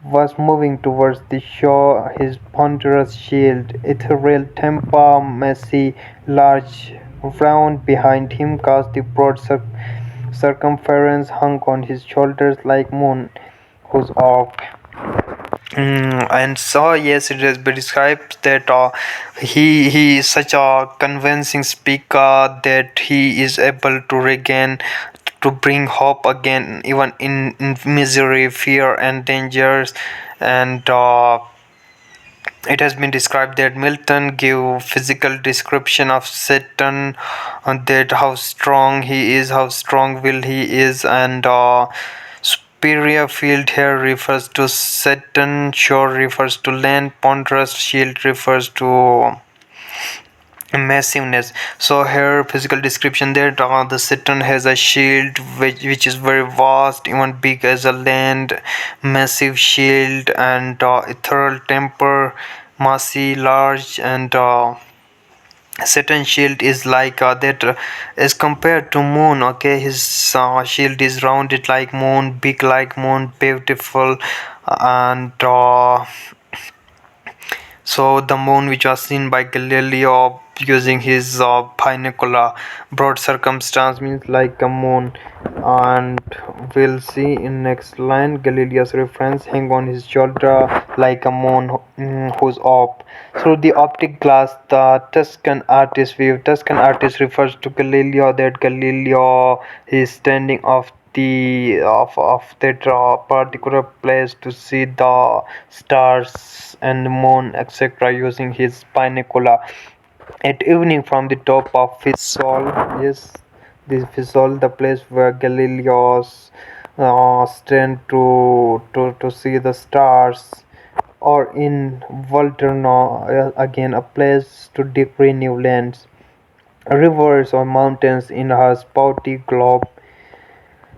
was moving towards the shore, his ponderous shield, ethereal temper, massy, large, round behind him, cast the broad circumference, hung on his shoulders like moon, whose orb. And so yes, it has been described that he is such a convincing speaker that he is able to regain, to bring hope again, even in misery, fear, and dangers. And it has been described that Milton gave physical description of Satan, that how strong he is, how strong-willed he is, and superior field here refers to Saturn, shore refers to land, ponderous shield refers to massiveness. So here physical description there, the Saturn has a shield which is very vast, even big as a land, massive shield, and ethereal temper, massy, large, and Saturn shield is like that as compared to moon. Okay, his shield is rounded like moon, big like moon, beautiful, and so the moon which was seen by Galileo using his binocular, broad circumstance means like a moon. And we'll see in next line Galileo's reference, hang on his shoulder like a moon, whose orb. Through the optic glass, the Tuscan artist view. Tuscan artist refers to Galileo, that Galileo is standing off of that particular place to see the stars and the moon, etc., using his binocular at evening from the top of his soul. Yes, this Fisol, the place where Galileo's stand to see the stars, or in Volturno, again a place to decree new lands, rivers or mountains in her spouty globe,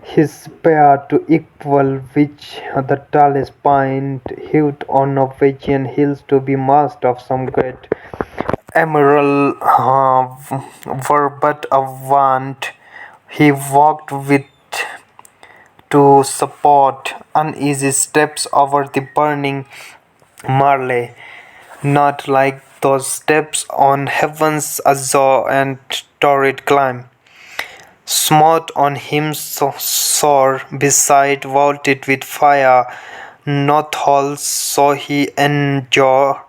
his spear to equal which the tallest pine, hewed on Norwegian hills to be mast of some great Emerald were but a want. He walked with to support uneasy steps over the burning marley, not like those steps on heaven's azure and torrid climb. Smote on him sore beside, vaulted with fire, not halls saw he endure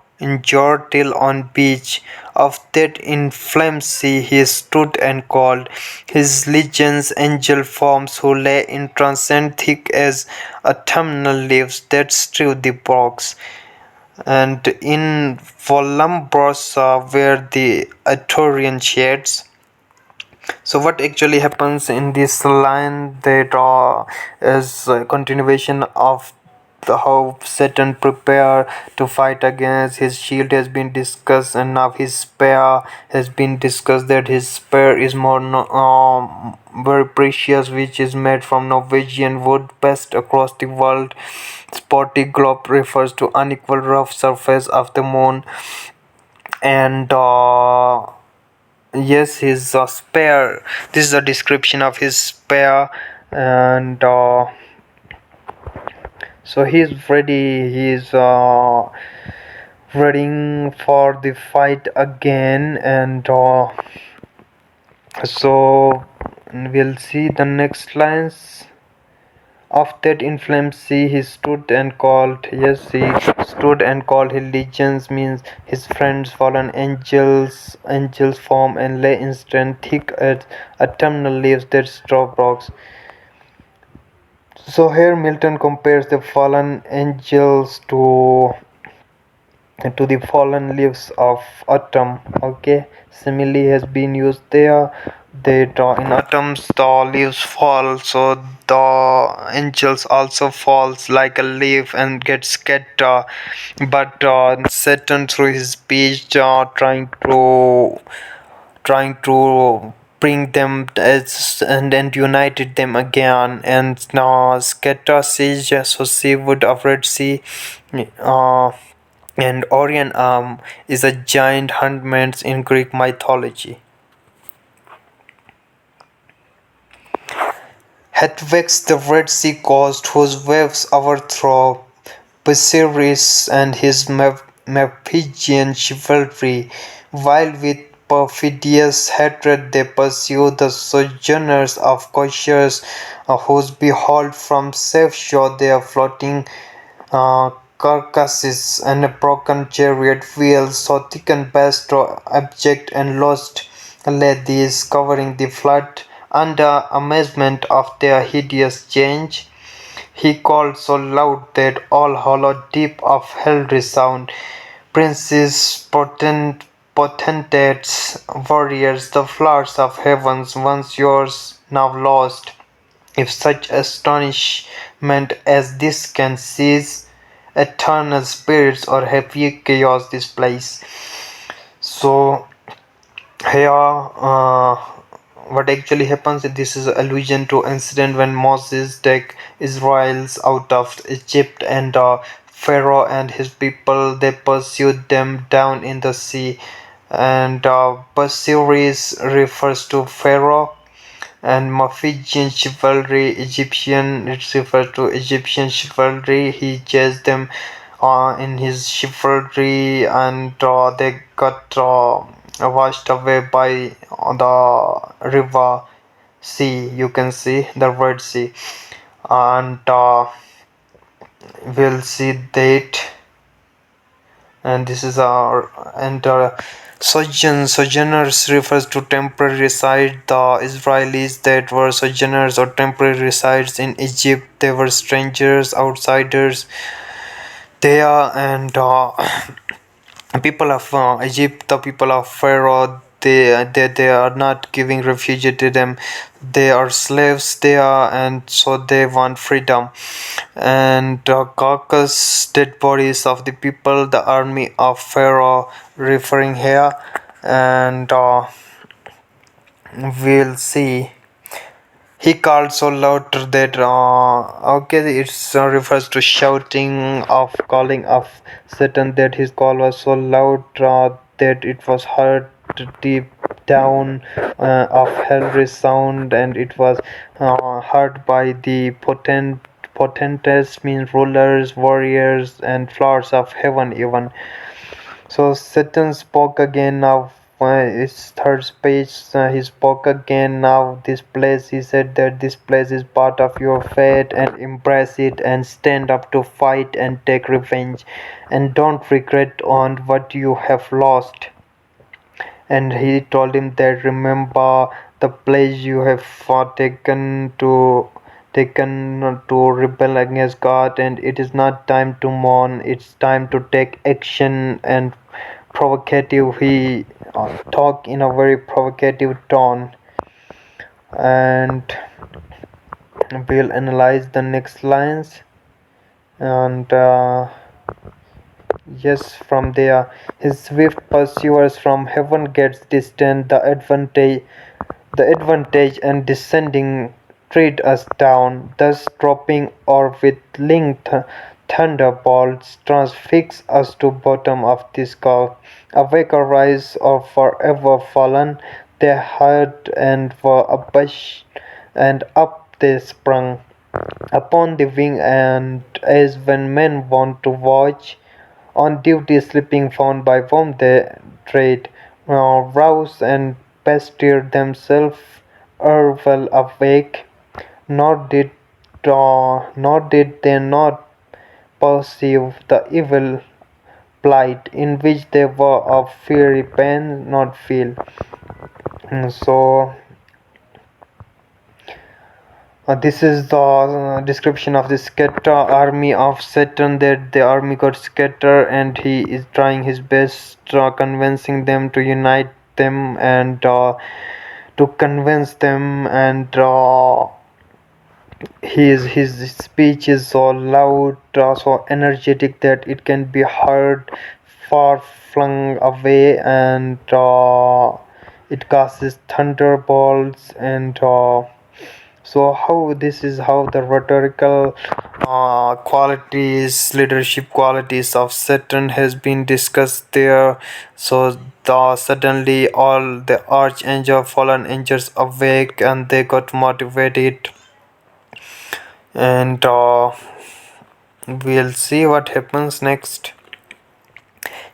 till on beach of that in flames sea he stood and called his legions angel forms, who lay in transcend thick as autumnal leaves that strew the bogs. And in Volumbrosa were the Arthurian shades. So what actually happens in this line, that is a continuation of how Satan prepare to fight against. His shield has been discussed, and now his spear has been discussed, that his spear is more very precious, which is made from Norwegian wood, best across the world. Spotty globe refers to unequal rough surface of the moon. And yes, his spear, this is a description of his spear. And so he's ready, he's ready for the fight again. And so we'll see the next lines. Of that inflamed sea he stood and called. Yes, he stood and called his legions, means his friends, fallen angels form, and lay in strength thick as autumnal leaves that strop rocks. So here Milton compares the fallen angels to the fallen leaves of autumn. Okay, simile has been used there. That in autumns the leaves fall, so the angels also falls like a leaf and gets scattered. But Satan through his speech trying to bring them as and united them again. And now scatter siege, so she would afraid see uh, and Orion arm is a giant huntsman in Greek mythology. Had vexed the Red Sea coast, whose waves overthrow Busiris and his Mephistian chivalry, while with perfidious hatred they pursue the sojourners of Cochers, whose behold from safe shore their floating carcasses and a broken chariot wheels, so thick and vast, abject and lost lay these, covering the flood. Under amazement of their hideous change, he called so loud that all hollow deep of hell resound. Princes, potentates, warriors, the flowers of heavens, once yours, now lost. If such astonishment as this can seize eternal spirits, or heavy chaos this place. So here what actually happens, this is allusion to incident when Moses take Israelites out of Egypt, and Pharaoh and his people, they pursued them down in the sea. And Busiris refers to Pharaoh, and Mephistian chivalry, Egyptian, it refers to Egyptian chivalry. He chased them in his chivalry, and they got washed away by the river sea. You can see the Red Sea, and we'll see that. And this is our and sojourners refers to temporary reside. The Israelis that were sojourners or temporary resides in Egypt, they were strangers, outsiders there. And people of Egypt, the people of Pharaoh, they are not giving refuge to them. They are slaves there, and so they want freedom. And carcass, dead bodies of the people, the army of Pharaoh, referring here. And we'll see. He called so loud that okay, it refers to shouting of calling of Satan, that his call was so loud that it was heard deep down of hell resound, and it was heard by the potentates, means rulers, warriors, and flowers of heaven even. So Satan spoke again now. His third page, he spoke again now. This place, he said that this place is part of your fate, and embrace it, and stand up to fight and take revenge, and don't regret on what you have lost. And he told him that remember the place you have taken to rebel against God, and it is not time to mourn, it's time to take action. And provocative, he talk in a very provocative tone. And we'll analyze the next lines. And yes, from there, his swift pursuers from heaven gets distant, the advantage and descending tread us down, thus dropping or with linked thunderbolts transfix us to bottom of this gulf. Awake arise or forever fallen, they heard and were abashed, and up they sprung upon the wing, and as when men want to watch on duty sleeping found by whom they trade, rouse and bestir themselves ere well awake, nor did they not perceive the evil plight in which they were of fiery pain not feel. So this is the description of the scatter army of Satan, that the army got scattered and he is trying his best convincing them to unite them and to convince them and his speech is so loud, so energetic that it can be heard far flung away, and it causes thunderbolts and so how this is how the rhetorical qualities, leadership qualities of Satan has been discussed there. So suddenly all the archangel, fallen angels awake and they got motivated, and we'll see what happens next.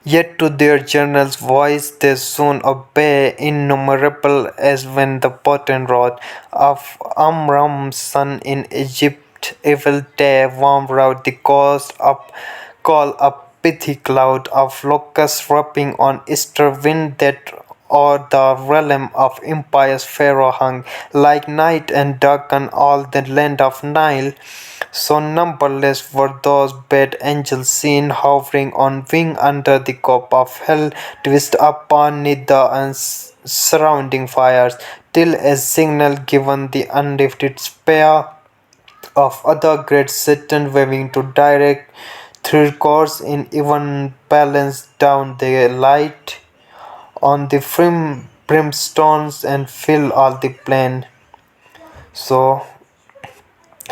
Yet to their general's voice they soon obey, innumerable as when the potent rod of Amram's son in Egypt, evil day warmed round the coast up, call a pithy cloud of locusts wrapping on easter wind that o'er the realm of impious Pharaoh hung, like night and darkened all the land of Nile. So numberless were those bad angels seen hovering on wing under the cup of hell, twist upon the surrounding fires, till a signal given the unlifted spear of other great Satan waving to direct three course in even balance down the light on the brimstones and fill all the plain. So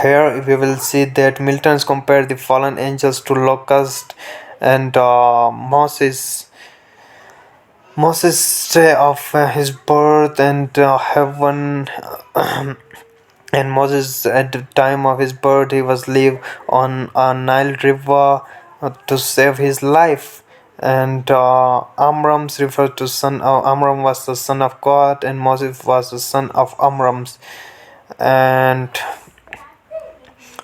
here we will see that Milton's compared the fallen angels to locusts, and Moses day of his birth and heaven. And Moses, at the time of his birth, he was live on a Nile river to save his life. And Amram's referred to son. Amram was the son of God, and Moses was the son of Amram's. And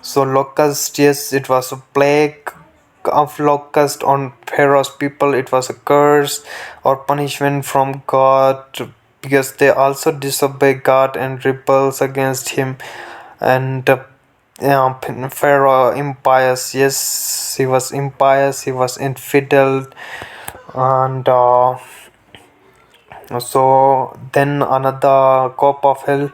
so locust, yes, it was a plague of locust on Pharaoh's people. It was a curse or punishment from God because they also disobey God and rebels against Him. And Pharaoh impious, yes, he was impious, he was infidel, and so then another cup of hell.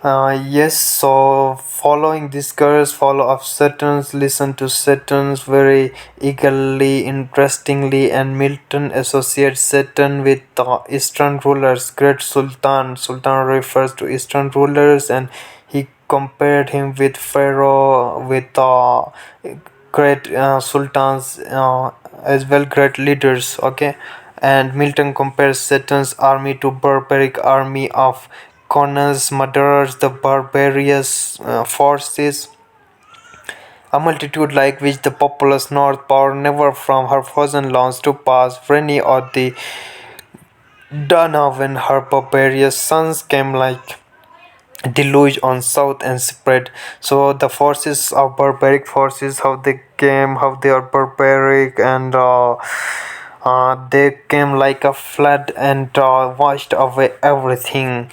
Yes, so following this curse, follow of Satan's, listen to Satan's very eagerly, interestingly, and Milton associates Satan with the Eastern rulers, great Sultan. Sultan refers to Eastern rulers, and he compared him with Pharaoh, with great sultans as well, great leaders. Okay, and Milton compares Satan's army to barbaric army of Connor's murderers, the barbarous forces, a multitude like which the populous North Power never from her frozen lawns to pass Vreni or the Dana when her barbarous sons came like deluge on south and spread. So the forces of barbaric forces, how they came, how they are barbaric, and they came like a flood and washed away everything.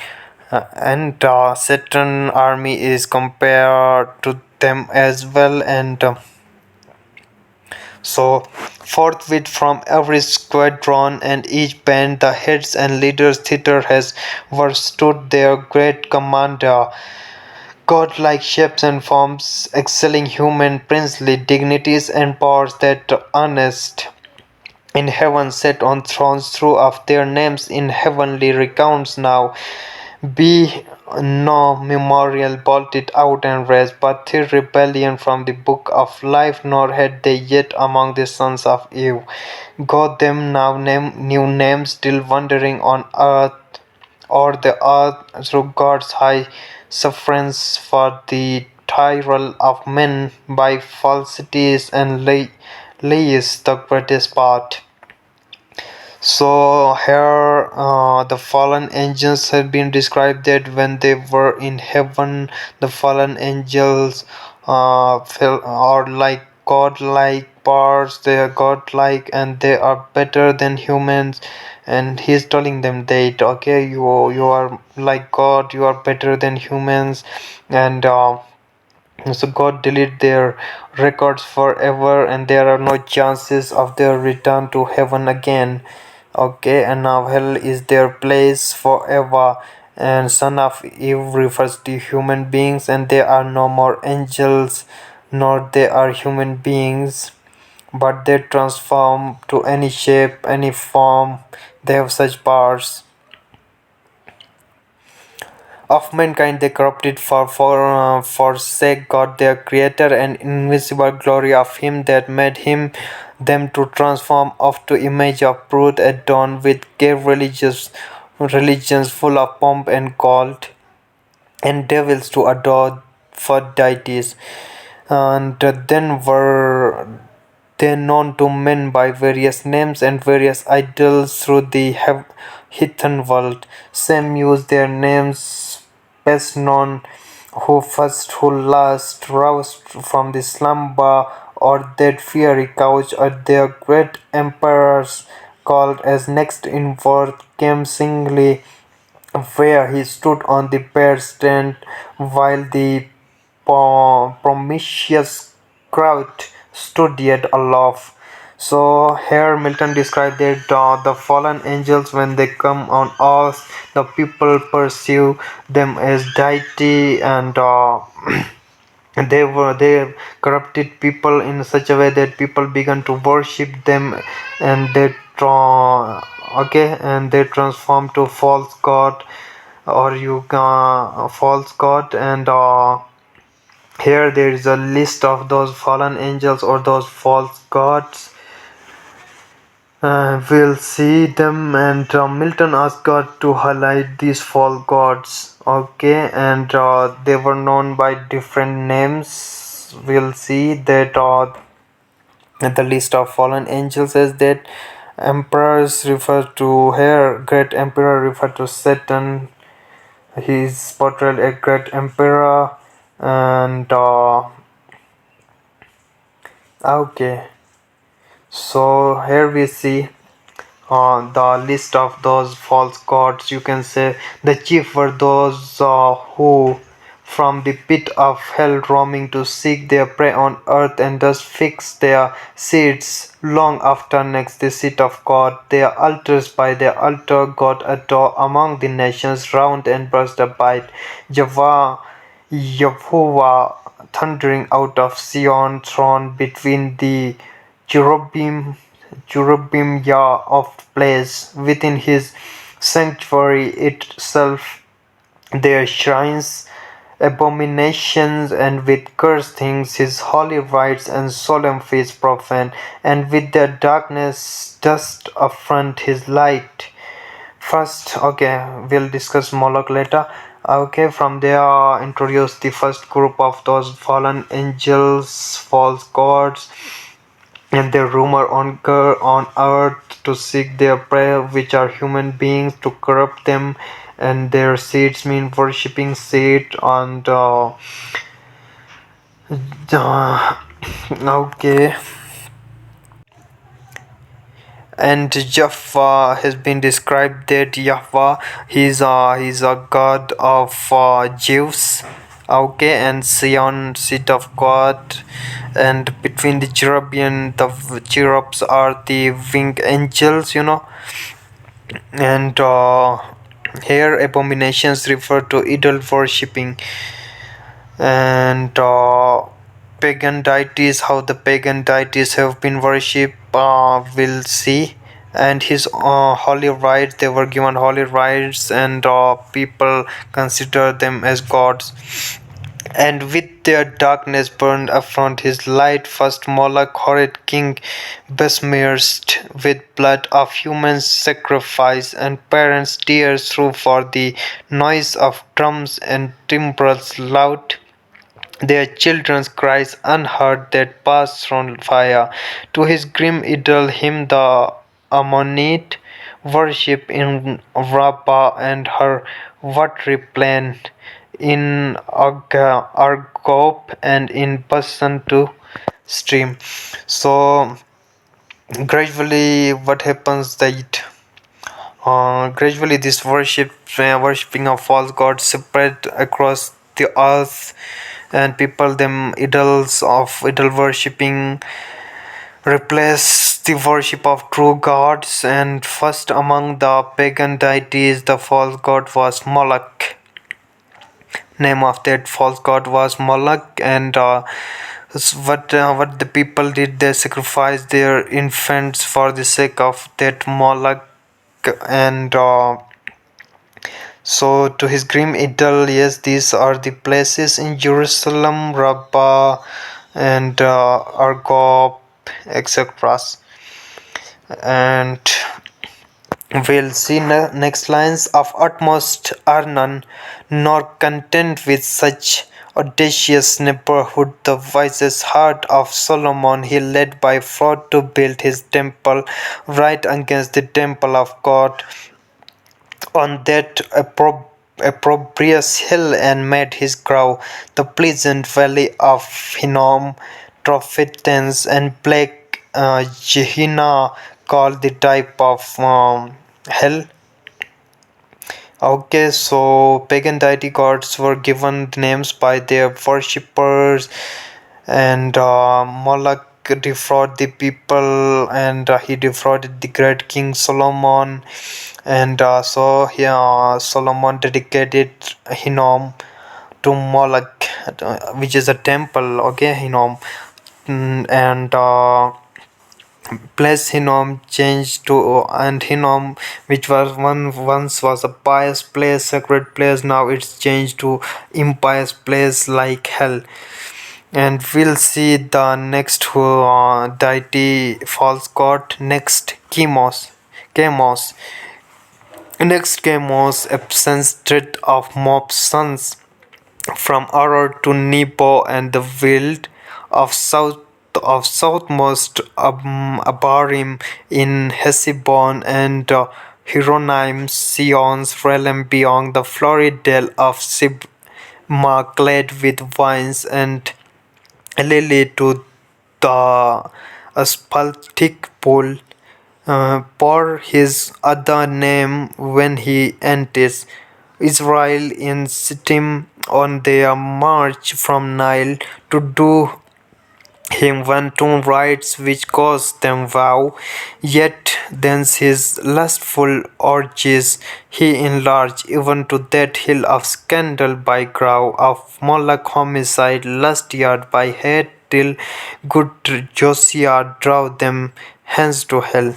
And Saturn army is compared to them as well, and so forthwith from every squadron and each band the heads and leaders thither has were stood their great commander, godlike shapes and forms, excelling human princely dignities and powers that honest in heaven sat on thrones through of their names in heavenly recounts now be no memorial blotted out and raised, but their rebellion from the book of life, nor had they yet among the sons of Eve got them now new names, still wandering on earth or the earth through God's high sufferance for the trial of men by falsities and is the greatest part. So here the fallen angels have been described that when they were in heaven, the fallen angels are like godlike powers. They are godlike and they are better than humans. And he's telling them that okay, you are like God, you are better than humans, and so God delete their records forever, and there are no chances of their return to heaven again. Okay, and now hell is their place forever. And son of Eve refers to human beings, and they are no more angels, nor they are human beings, but they transform to any shape, any form. They have such powers of mankind. They corrupted for forsake God their creator and invisible glory of him that made him them to transform of to image of truth adorned with gay religions full of pomp and gold, and devils to adore for deities. And then were they known to men by various names and various idols through the heathen world. Some use their names best known, who first, who last, roused from the slumber or that fiery couch, or their great emperors called as next in worth came singly, where he stood on the bare strand while the promiscuous crowd stood yet aloft. So here Milton described that the fallen angels, when they come on earth, the people pursue them as deity, and they corrupted people in such a way that people began to worship them, and they transform to false god, or false god. And here there is a list of those fallen angels or those false gods. We'll see them, and Milton asked God to highlight these false gods. Okay, and they were known by different names. We'll see that the list of fallen angels says that emperors refer to here. Great emperor refer to Satan. He is portrayed a great emperor, and okay. So here we see the list of those false gods. You can say the chief were those who from the pit of hell roaming to seek their prey on earth, and thus fix their seats long after next the seat of God. Their altars by their altar God adore among the nations round and burst abide. Jehovah thundering out of Sion throne between the cherubim Yah of place within his sanctuary itself, their shrines, abominations, and with cursed things his holy rites and solemn feasts profane, and with their darkness dust affront his light. First, okay, we'll discuss Moloch later. Okay, from there, introduce the first group of those fallen angels, false gods, and their rumor on earth to seek their prey, which are human beings, to corrupt them, and their seeds mean worshipping seed. And uh, okay, and Jaffa has been described that Yahweh, he's a god of Jews. Okay, and Sion, seat of God, and between the cherubim, the cherubs are the winged angels, and here abominations refer to idol worshipping, and pagan deities, how the pagan deities have been worshipped, we'll see. And his holy rites, they were given holy rites, and people consider them as gods, and with their darkness burned affront his light. First Moloch, horrid king, besmirched with blood of human sacrifice, and parents' tears through for the noise of drums and timbrels loud, their children's cries unheard that passed through fire. To his grim idol him the Ammonite worship in Rabbah and her watery plain, in Argob and in Basan to stream. So gradually what happens that gradually this worshipping of false gods spread across the earth, and people them idols of idol worshipping replace the worship of true gods. And first among the pagan deities the false god was Moloch. Name of that false god was Moloch. And what the people did, they sacrificed their infants for the sake of that Moloch. And so to his grim idol, yes, these are the places in Jerusalem, Rabbah, and Argob, etc. And we'll see next lines. Of utmost are none, nor content with such audacious neighborhood. The wisest heart of Solomon he led by fraud to build his temple right against the temple of God on that opprobrious hill, and made his grove the pleasant valley of Hinnom, Trophites, and Black Gehenna, called the type of hell. Okay, so pagan deity gods were given names by their worshippers, and Moloch defrauded the people, and he defrauded the great King Solomon. And so here Solomon dedicated Hinnom to Moloch, which is a temple. Okay, Hinnom. And place Hinnom changed to, and Hinnom, which was once was a pious place, sacred place, now it's changed to impious place like hell. And we'll see the next deity false god. Next, Chemos. Next Chemos, absence dread of Mob's sons, from Aror to Nebo, and the wild of southmost Abarim in Hesibon, and Hieronym, Sion's realm beyond the florid dale of Sibma, clad with vines, and lily to the asphaltic pool. For his other name when he enters Israel in Sittim on their march from Nile to do him wanton rites which caused them vow. Yet thence his lustful orgies he enlarged even to that hill of scandal by grove of Moloch, homicide, lust yard by hate, till good Josiah drove them hence to hell.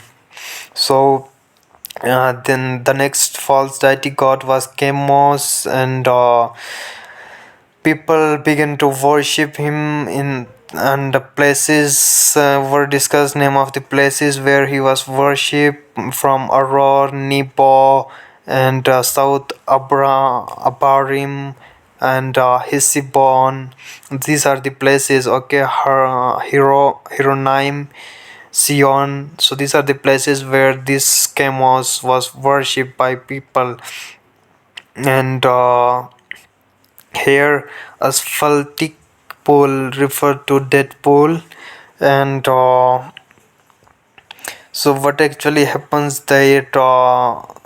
So then the next false deity god was Chemos, and people began to worship him in, and the places were discussed. Name of the places where he was worshipped: from Aror, Nebo, and South Abarim, and Hisibon. These are the places. Okay, Hieronym, Sion. So these are the places where this Chemos was worshipped by people. And here asphaltic pool refer to dead pool. And so what actually happens that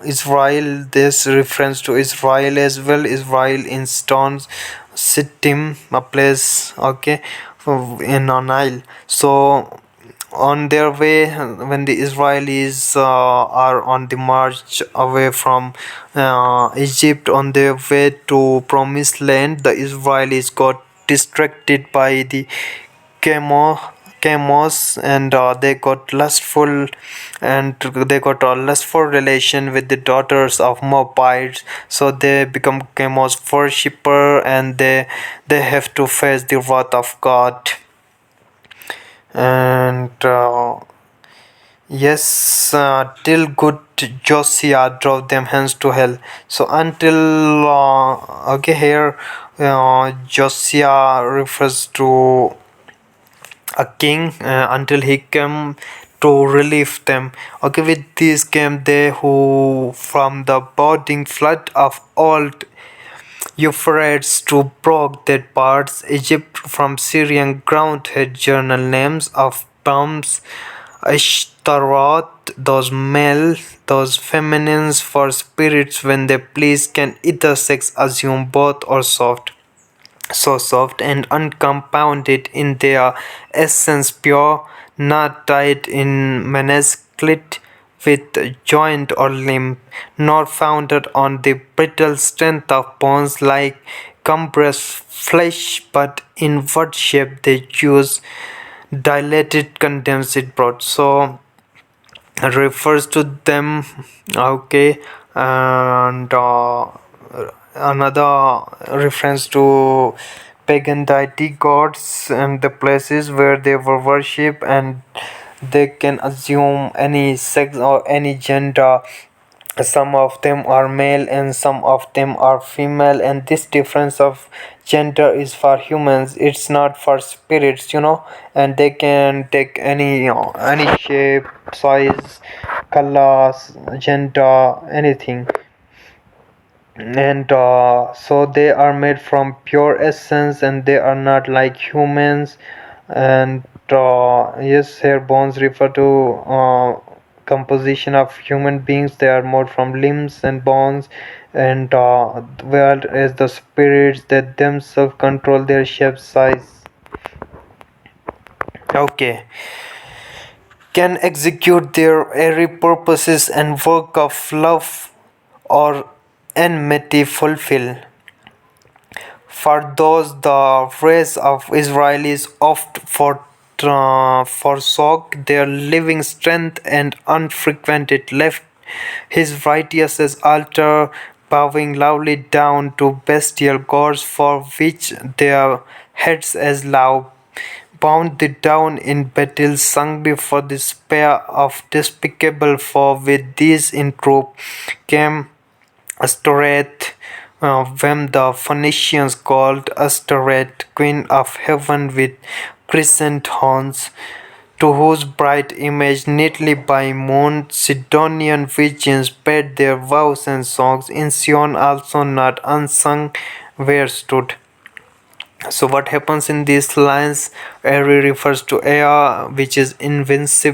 Israel, this reference to Israel as well. Israel in stones, Sittim, a place, okay, in Nile. So on their way, when the Israelis are on the march away from Egypt, on their way to promised land, the Israelis got distracted by the Chemo, Chemos, and they got lustful, and they got a lustful relation with the daughters of Moabites. So they become Chemos worshipper, and they have to face the wrath of God. And yes, till good Josiah drove them hence to hell. So until okay, here Josiah refers to a king until he came to relieve them. Okay, with this came they who from the bounding flood of old Euphrates to broke that parts Egypt from Syrian ground had journal names of palms, Ashtaroth, those male, those feminines for spirits when they please can either sex assume both or soft so soft and uncompounded in their essence pure, not tied in manuscript with joint or limb, nor founded on the brittle strength of bones like cumbrous flesh, but in what shape they choose, dilated condensed broth. So refers to them, okay, and another reference to pagan deity gods and the places where they were worshipped, and they can assume any sex or any gender. Some of them are male and some of them are female, and this difference of gender is for humans, it's not for spirits, and they can take any any shape, size, colors, gender, anything. And so they are made from pure essence and they are not like humans. And yes, here bones refer to composition of human beings. They are more from limbs and bones, and whereas the spirits that themselves control their shape, size, okay, can execute their airy purposes and work of love or enmity fulfill. For those, the race of Israelis oft forsook their living strength and unfrequented left his righteous as altar, bowing loudly down to bestial gods for which their heads as loud bound the down in battle sung before the spear of despicable for with these in troop came Astoret, whom the Phoenicians called Astoret, queen of heaven with crescent horns, to whose bright image neatly by moon Sidonian virgins paid their vows and songs. In Sion also not unsung where stood. So what happens in these lines? Eri refers to air, which is invisible,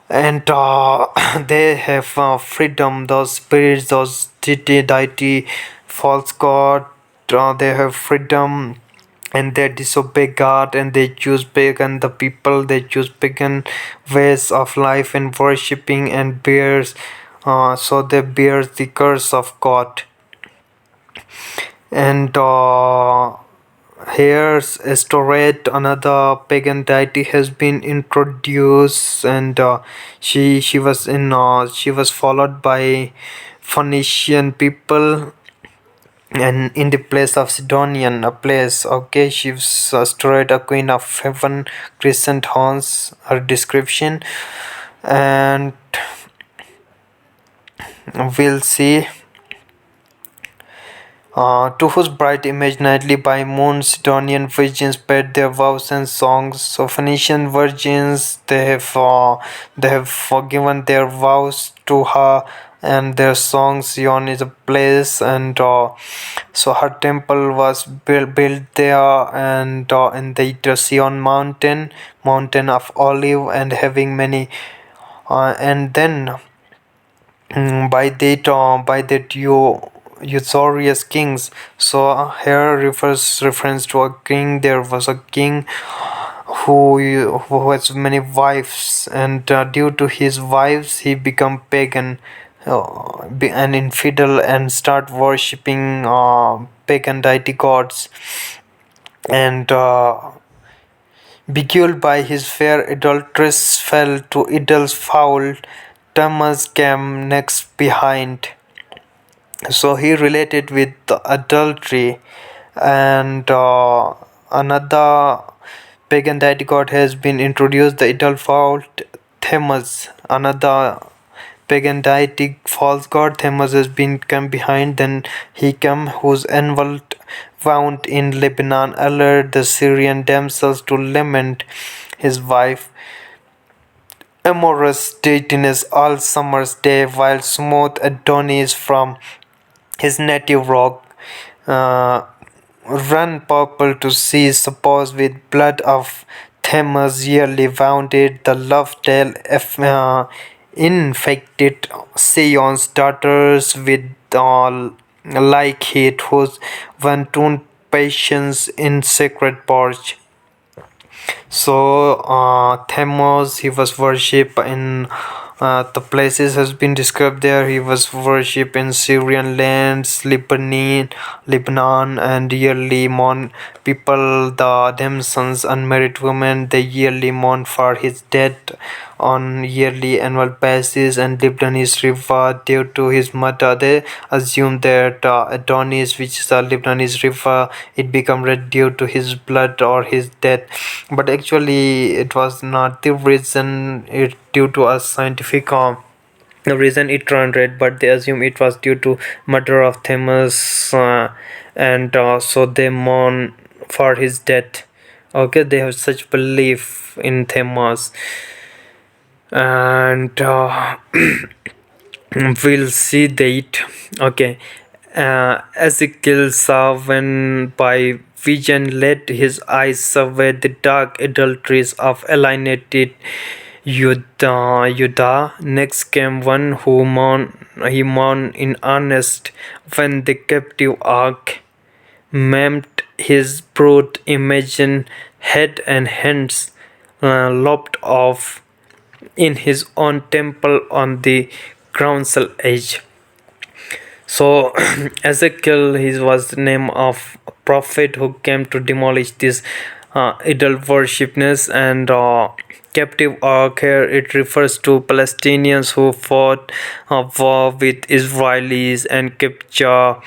and they have freedom. Those spirits, those deity, false god, they have freedom, and they disobey God, and they choose pagan the people. They choose pagan ways of life and worshipping, and bears. So they bear the curse of God. And here's Astoret, another pagan deity, has been introduced, and she was followed by Phoenician people, and in the place of Sidonian, a place. Okay, she's Astoret, a queen of heaven, crescent horns, her description, and we'll see. To whose bright image nightly by moon Sidonian virgins paid their vows and songs. So Phoenician virgins, they have forgiven their vows to her, and their songs. Zion is a place, and so her temple was built there, and in the Zion mountain of olive, and having many and then by that Euthorius kings. So here refers reference to a king. There was a king who has many wives, and due to his wives he become pagan, an infidel, and start worshipping pagan deity gods, and beguiled by his fair adulteress fell to idols foul. Thomas came next behind. So he related with the adultery, and another pagan deity god has been introduced, the idol fault Themis, another pagan deity false god Thamus has been come behind, then he come whose enveloped wound in Lebanon alert the Syrian damsels to lament his wife amorous daintiness all summer's day while smooth Adonis from his native rock uh, run purple to sea suppose with blood of Thamus yearly wounded the love tale infected Sion's daughters with all like hate whose wanton patience in sacred porch. So Themos, he was worship in the places has been described there. He was worship in Syrian lands, Lebanon, and yearly mourn people, them sons, unmarried women. They yearly mourn for his death on yearly annual basis and lived on his river due to his murder. They assume that Adonis, which is lived on his river, it become red due to his blood or his death. But actually, it was not the reason. It due to a scientific. The reason it turned red, but they assume it was due to murder of Themis, and so they mourn for his death. Okay, they have such belief in Themis, and we'll see that. Okay, Ezekiel saw when by vision let his eyes survey the dark adulteries of alienated Judah. Next came one who mourned in earnest when the captive ark maimed his brute imagine head and hands lopped off in his own temple on the council edge. So Ezekiel, he was the name of a prophet who came to demolish this idol worshipness and captive ark. Here it refers to Palestinians who fought a war with Israelis and capture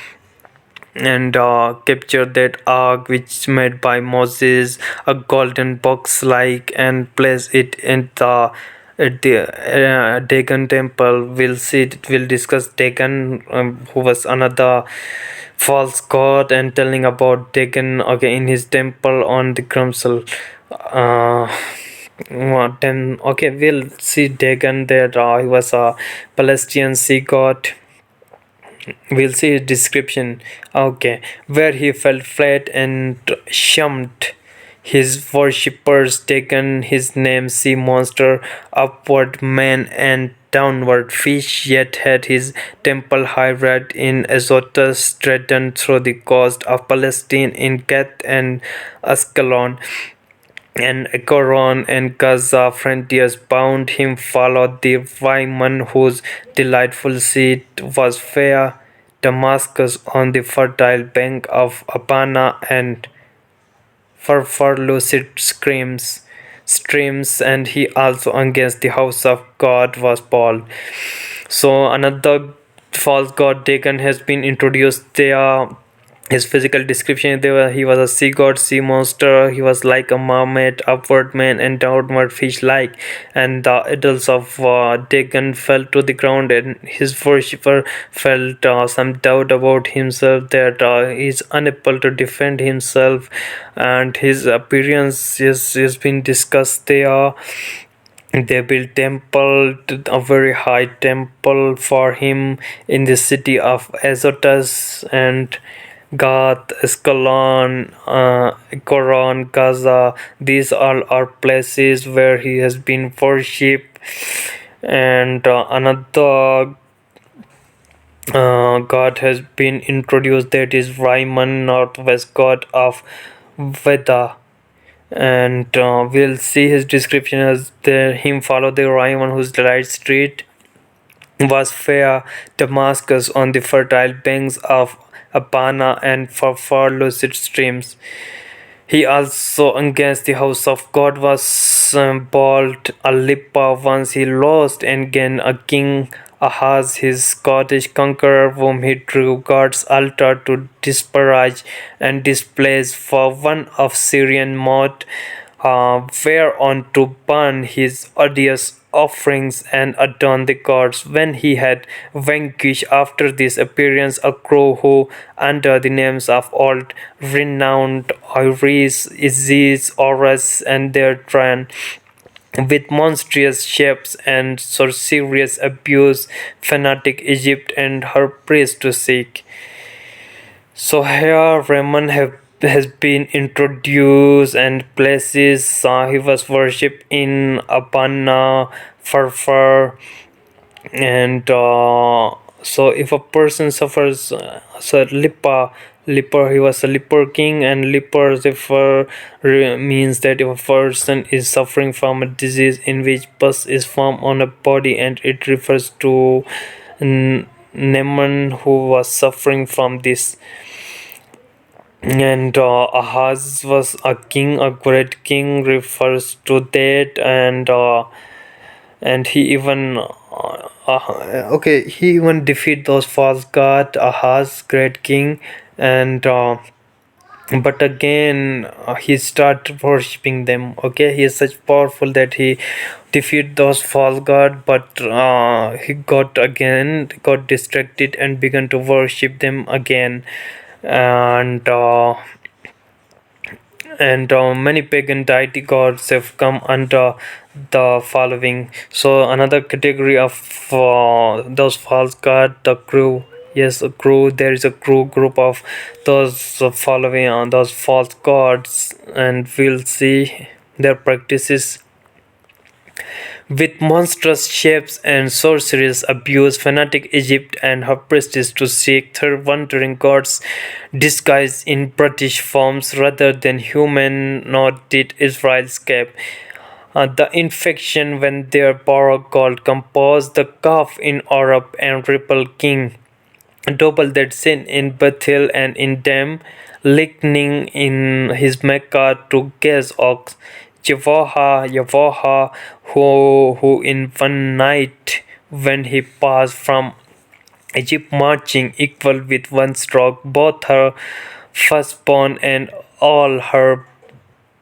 that ark which made by Moses, a golden box like, and place it in the at the Dagon temple. We'll see it, we'll discuss Dagon, who was another false god, and telling about Dagon okay in his temple on the council. uh, then okay, we'll see Dagon there. He was a Palestinian sea god. We'll see his description. Okay, where he fell flat and shamed his worshippers, taken his name sea monster, upward man and downward fish, yet had his temple high red in Azotus, threatened through the coast of Palestine in Gath and Ascalon and Ekron and Gaza frontiers bound him followed the women whose delightful seat was fair Damascus on the fertile bank of Abana and for lucid streams, and he also against the house of God was Paul. So another false god Dagon has been introduced there. His physical description there, he was a sea god, sea monster. He was like a mermaid, upward man, and downward fish like. And the idols of Dagon fell to the ground, and his worshipper felt some doubt about himself that he is unable to defend himself, and his appearance is been discussed there. They built temple, a very high temple for him in the city of Azotus and Gath, Ascalon, Ekron, Gaza. These all are places where he has been worshipped. And another god has been introduced, that is Raiman, northwest god of Veda. And we'll see his description as him follow the Raiman whose right street was fair Damascus on the fertile banks of Abana and for far lucid streams. He also against the house of God was bold a Lipa once he lost and gained a king Ahaz his Scottish conqueror whom he drew God's altar to disparage and displace for one of Syrian mod whereon to burn his odious offerings and adorn the gods. When he had vanquished after this appearance a crow who, under the names of old renowned Iris, Isis, Horus, and their train, with monstrous shapes and sorcerous abuse fanatic Egypt and her priests to seek. So here Raman has been introduced and places he was worshipped in Abana, Farfar, and so if a person suffers so leper, he was a leper king, and leper zephyr means that if a person is suffering from a disease in which pus is formed on a body, and it refers to Neman who was suffering from this. And Ahaz was a king, a great king refers to that, and he even he even defeat those false god Ahaz, great king, and but again he start worshipping them. Okay, he is such powerful that he defeat those false god, but he got distracted and began to worship them again, and many pagan deity gods have come under the following. So another category of those false god, the crew. Yes, a crew. There is a crew group of those following on those false gods, and we'll see their practices with monstrous shapes and sorceries abuse fanatic Egypt and her priests to seek their wandering gods disguised in brutish forms rather than human, nor did Israel escape. The infection when their power called composed the calf in Arab and rebel king double that sin in Bethel and in them, lightning in his Mecca to gaze ox. Jehovah, who in one night when he passed from Egypt marching equal with one stroke, both her firstborn and all her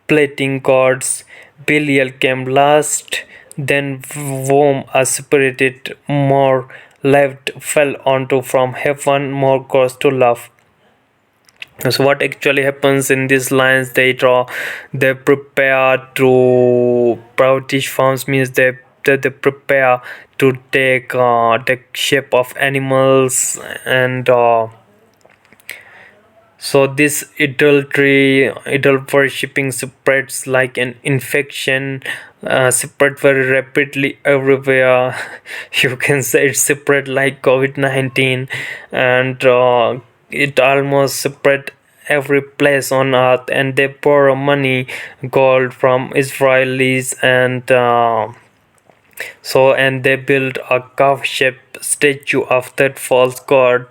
plating gods. Belial came last, then whom a spirited more left fell onto from heaven, more gods to love. So what actually happens in these lines? They prepare to brutish forms means they prepare to take shape of animals, and so this idol worshipping spreads like an infection, spread very rapidly everywhere. You can say it spread like COVID-19, and it almost spread every place on earth. And they borrow money, gold from Israelis, and and they built a calf-shaped statue of that false god.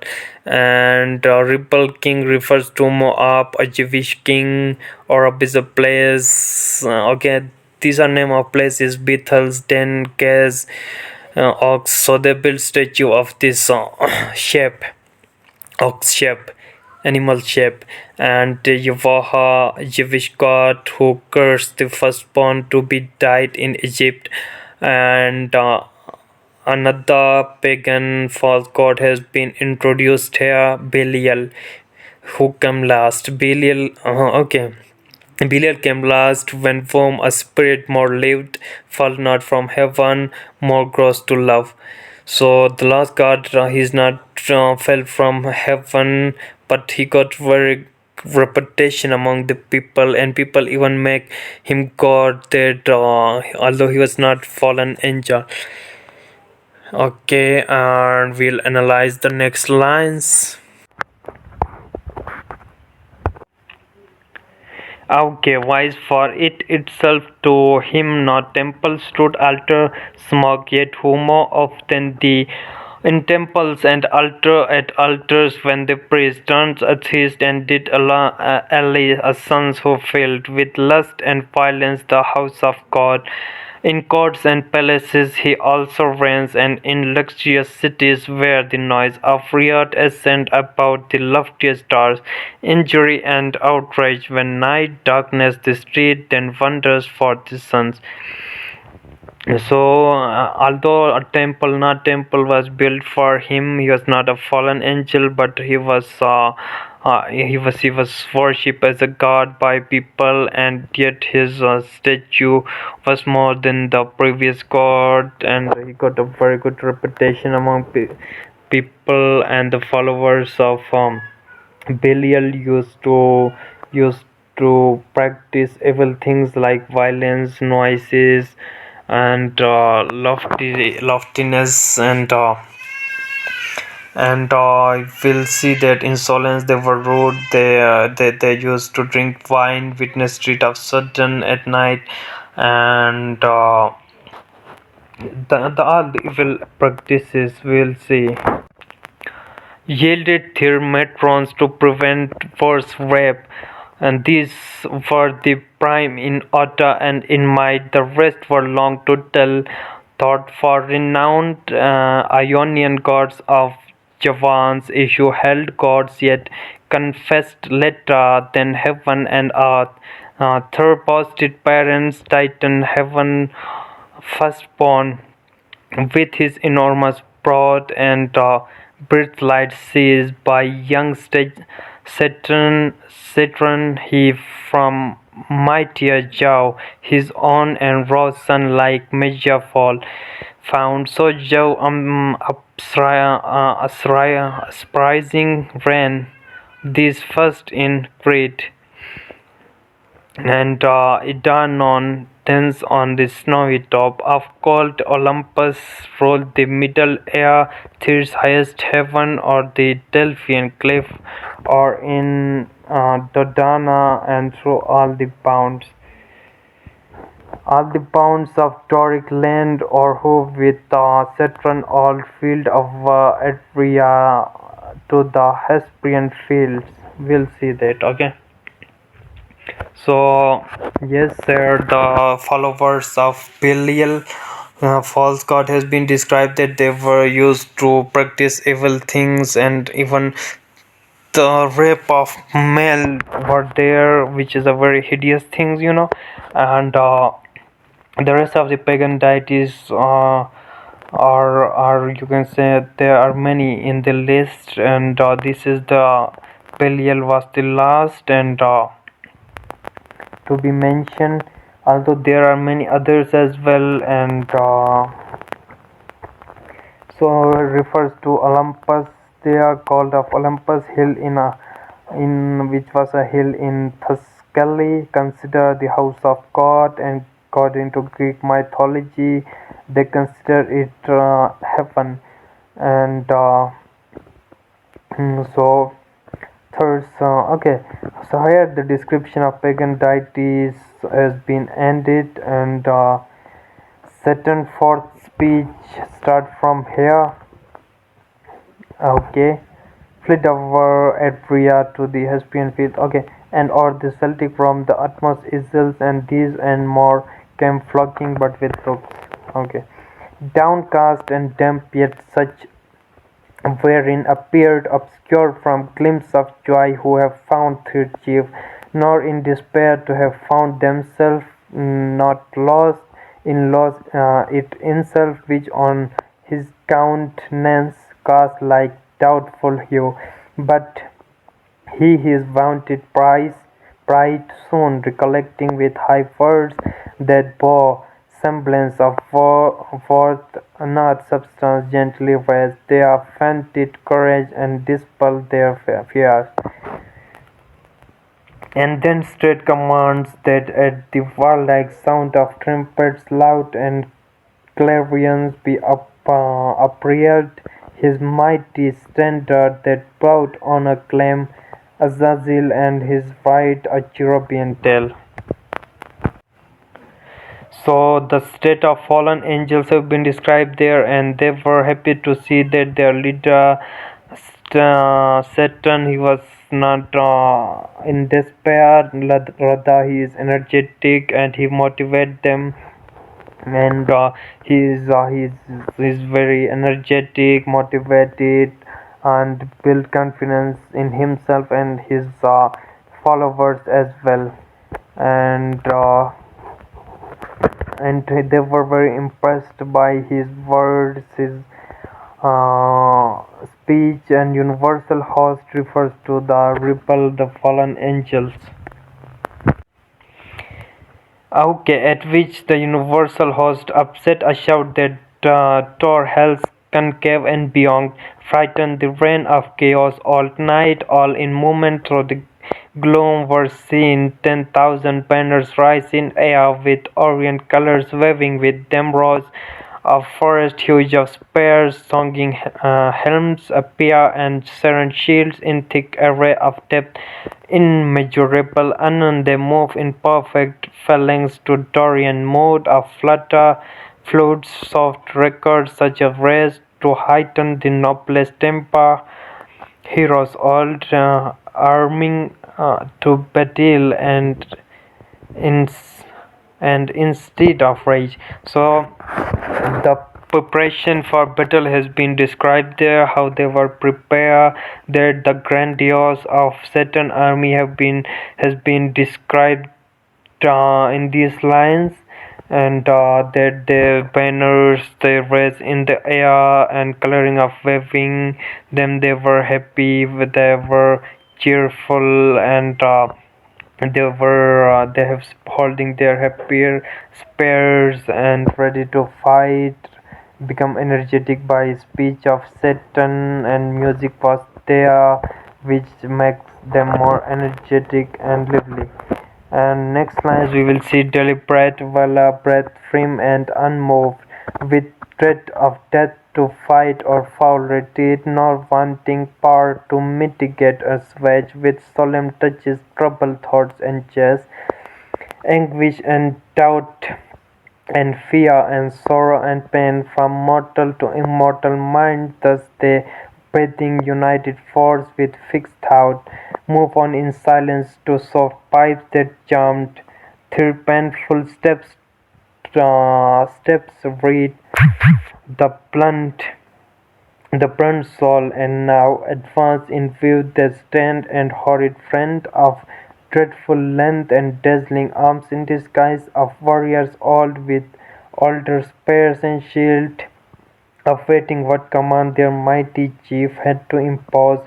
And rebel king refers to Moab, a Jewish king, or is a place. Okay, these are name of places: Bethel, Den, Gaz, Ox. So they built statue of this shape, ox shape, animal shape, and Yehovah, Jewish god who cursed the firstborn to be died in Egypt, and another pagan false god has been introduced here, Belial, who came last. Belial came last when whom a spirit more lived, fall not from heaven, more gross to love. So the last god, he's not fell from heaven, but he got very reputation among the people, and people even make him god that although he was not fallen angel. Okay, and we'll analyze the next lines. Okay, wise for it itself to him, not temple stood altar smoke, yet who more often the In temples and at altars, when the priest turns atheist and did allay sons who filled with lust and violence the house of God. In courts and palaces he also reigns, and in luxurious cities where the noise of riot ascends about the loftiest stars, injury and outrage when night darkness the street, then wonders for the sons. So, although a temple, not temple, was built for him, he was not a fallen angel, but he was worshipped as a god by people, and yet his statue was more than the previous god, and he got a very good reputation among people and the followers of Belial used to practice evil things like violence, noises, and loftiness, and we'll see that insolence. They were rude. They used to drink wine, witness street of Sodom at night, and the all the evil practices we'll see yielded their matrons to prevent worse rape, and these were the prime in order and in might. The rest were long to tell, thought for renowned Ionian gods of Javans, issue held gods yet confessed later than heaven and earth. Third posted parents, Titan, heaven firstborn, with his enormous broad and breath-light seized by young Saturn, he from mightier Jove, his own and rose sun like measure fall, found so Jove uprising ran, this first in Crete, and Idanon thence on the snowy top of cold Olympus rolled the middle air, Thir's highest heaven, or the Delphian cliff, or in Dodona, and through all the bounds of Doric land, or who with Saturn all field of Adria to the Hesperian fields. We'll see that, okay? So, yes, sir, the followers of Belial, false god, has been described that they were used to practice evil things, and even the rape of male were there, which is a very hideous thing. And the rest of the pagan deities are you can say there are many in the list, and this is the Belial was the last and to be mentioned, although there are many others as well, and so refers to Olympus. They are called of Olympus hill in which was a hill in Thessaly, considered the house of God, and according to Greek mythology, they consider it heaven, and so third, okay, so here the description of pagan deities has been ended, and Saturn fourth speech start from here. Okay, flit over Adria to the Hesperian field. Okay, and or the Celtic from the utmost isles, and these and more came flocking, but with looks. Okay, downcast and damp, yet such wherein appeared obscure from glimpse of joy who have found their chief, nor in despair to have found themselves not lost in loss it itself, which on his countenance cast like doubtful hue, but he his vaunted pride soon recollecting with high words that bore semblance of worth not substance gently raised their fainted courage and dispelled their fears. And then straight commands that at the warlike sound of trumpets loud and clarions be upreared his mighty standard that brought on acclaim Azazel and his right a cherubian tail. So the state of fallen angels have been described there, and they were happy to see that their leader, Satan, he was not in despair. Rather, he is energetic and he motivates them, and he's very energetic, motivated, and build confidence in himself and his followers as well. And they were very impressed by his words, his speech, and universal host refers to the ripple, the fallen angels. Okay, at which the universal host, upset, a shout that tore hell's concave and beyond, frightened the reign of chaos. All night, all in movement through the gloom were seen 10,000 banners rise in air with orient colors waving. With them rose a forest huge of spears, songing helms appear, and serene shields in thick array of depth immeasurable. Anon they move in perfect phalanx to Dorian mode of flutter, flutes, soft records such as race to heighten the noblest temper. Heroes all arming to battle in instead of rage. So the preparation for battle has been described there, how they were prepared, that the grandiose of Saturn army has been described in these lines, and that the banners they raised in the air and coloring of waving them, they were happy, they were cheerful, and they have holding their happier spears and ready to fight, become energetic by speech of Satan, and music was there which makes them more energetic and lively. And next lines we will see deliberate, valor, breath, firm and unmoved, with dread of death to fight or foul retreat, nor wanting power to mitigate or assuage, with solemn touches troubled thoughts and chase, anguish and doubt and fear and sorrow and pain, from mortal to immortal mind. Thus they, breathing united force with fixed thought, move on in silence to soft pipes that charmed, through painful steps read the blunt soul, and now advance in view they stand, and horrid friend of dreadful length and dazzling arms, in disguise of warriors old, with altar spears and shield, awaiting what command their mighty chief had to impose.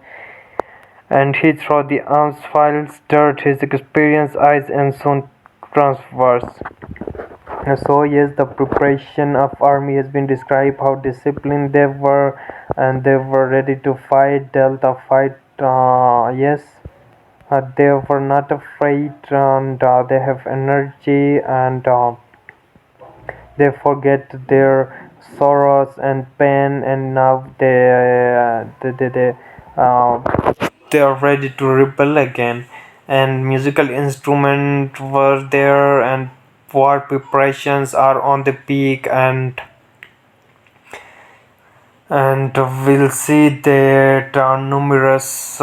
And he through the arms files dirt his experienced eyes, and soon transverse. So yes, the preparation of army has been described, how disciplined they were, and they were ready to fight, dealt a fight. Yes, they were not afraid, and they have energy, and they forget their sorrows and pain, and now they are ready to rebel again. And musical instruments were there, and war preparations are on the peak, and we'll see that numerous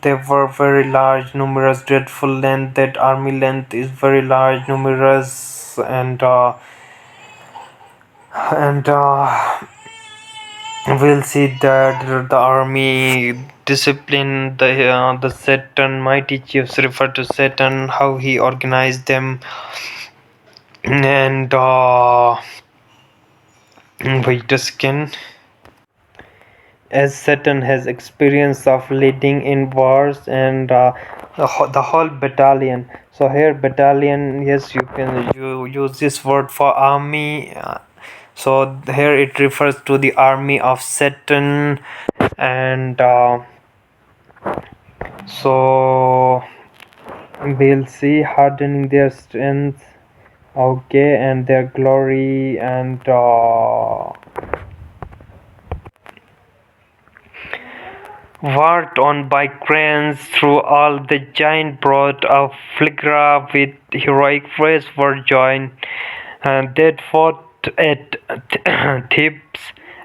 they were very large, numerous, dreadful length, that army length is very large, numerous, and we'll see that the army discipline, the Saturn mighty chiefs refer to Saturn, how he organized them, and wait a second. As Saturn has experience of leading in wars, and the whole battalion. So here battalion, yes, you use this word for army. So here it refers to the army of Saturn, and so we'll see hardening their strength, okay, and their glory, and worked on by cranes through all the giant brood of Phlegra with heroic race were joined, They fought at Thebes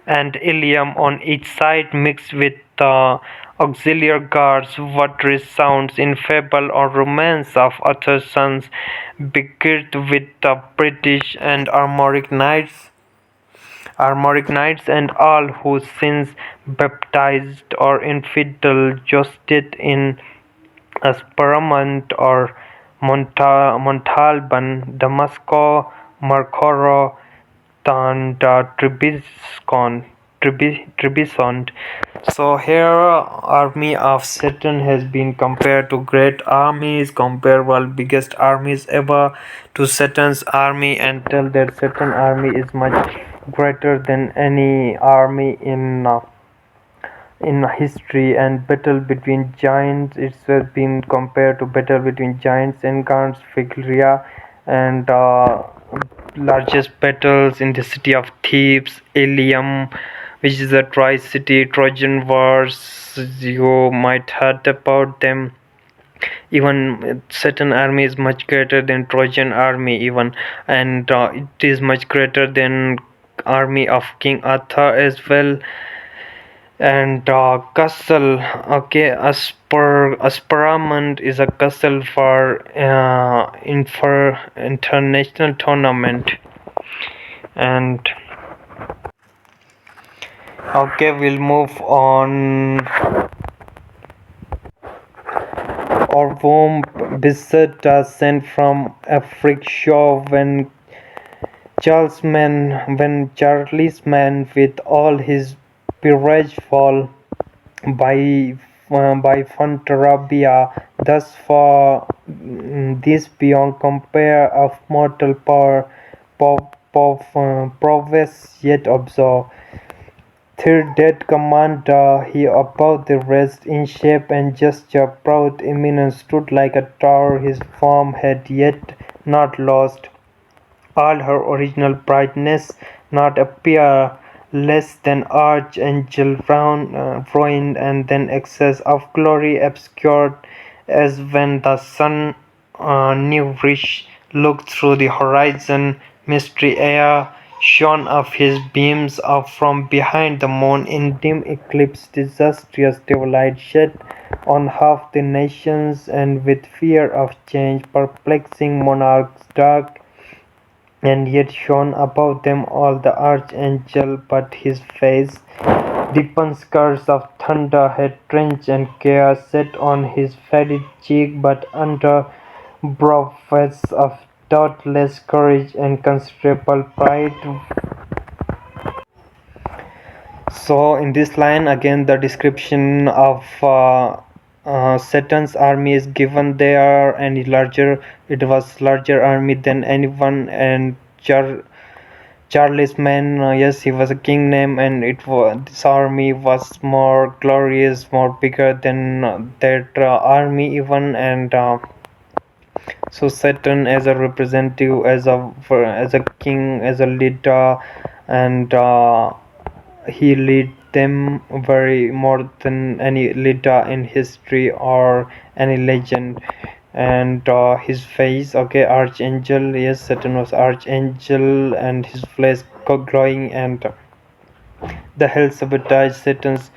and Ilium on each side, mixed with auxiliary guards. What resounds in fable or romance of Arthur's sons, begirt with the British and Armoric knights, and all whose sins, baptized or infidel, jousted in Spearmont or Montalban, Damasco, Marcoro, and Trebizond. So here, army of Satan has been compared to great armies, compare world biggest armies ever to Satan's army, and tell that Satan army is much greater than any army in history. And battle between giants, it's been compared to battle between giants and Gaunt's Figlia, and largest battles in the city of Thebes, Ilium, which is a tri-city Trojan Wars. You might heard about them. Even certain army is much greater than Trojan army even, and it is much greater than army of King Arthur as well. And castle, okay, Asparamond is a castle for international tournament. And okay, we'll move on. Orvom Bissetta sent from Afric shore when Charles man with all his peerage fall by Fontarabia, thus for this beyond compare of mortal power, prowess yet observe. Third dead commander, he above the rest, in shape and gesture proud eminence, stood like a tower, his form had yet not lost all her original brightness, not appear less than archangel ruined, and then excess of glory obscured, as when the sun, new rich, looked through the horizon, mystery air shone of his beams up from behind the moon in dim eclipse, disastrous twilight shed on half the nations, and with fear of change perplexing monarchs dark, and yet shone above them all the archangel, but his face, deepened scars of thunder had drenched, and care set on his faded cheek, but under brow face of doubtless courage and considerable pride. So in this line again the description of Satan's army is given there, and it was larger army than anyone, and Charles man, yes, he was a king name, and this army was more glorious, more bigger than that army even, and so Saturn as a representative, as a king, as a leader, and he lead them very more than any leader in history or any legend. And his face, okay, archangel, yes, Saturn was archangel, and his flesh glowing, and the hell sabotaged Satan's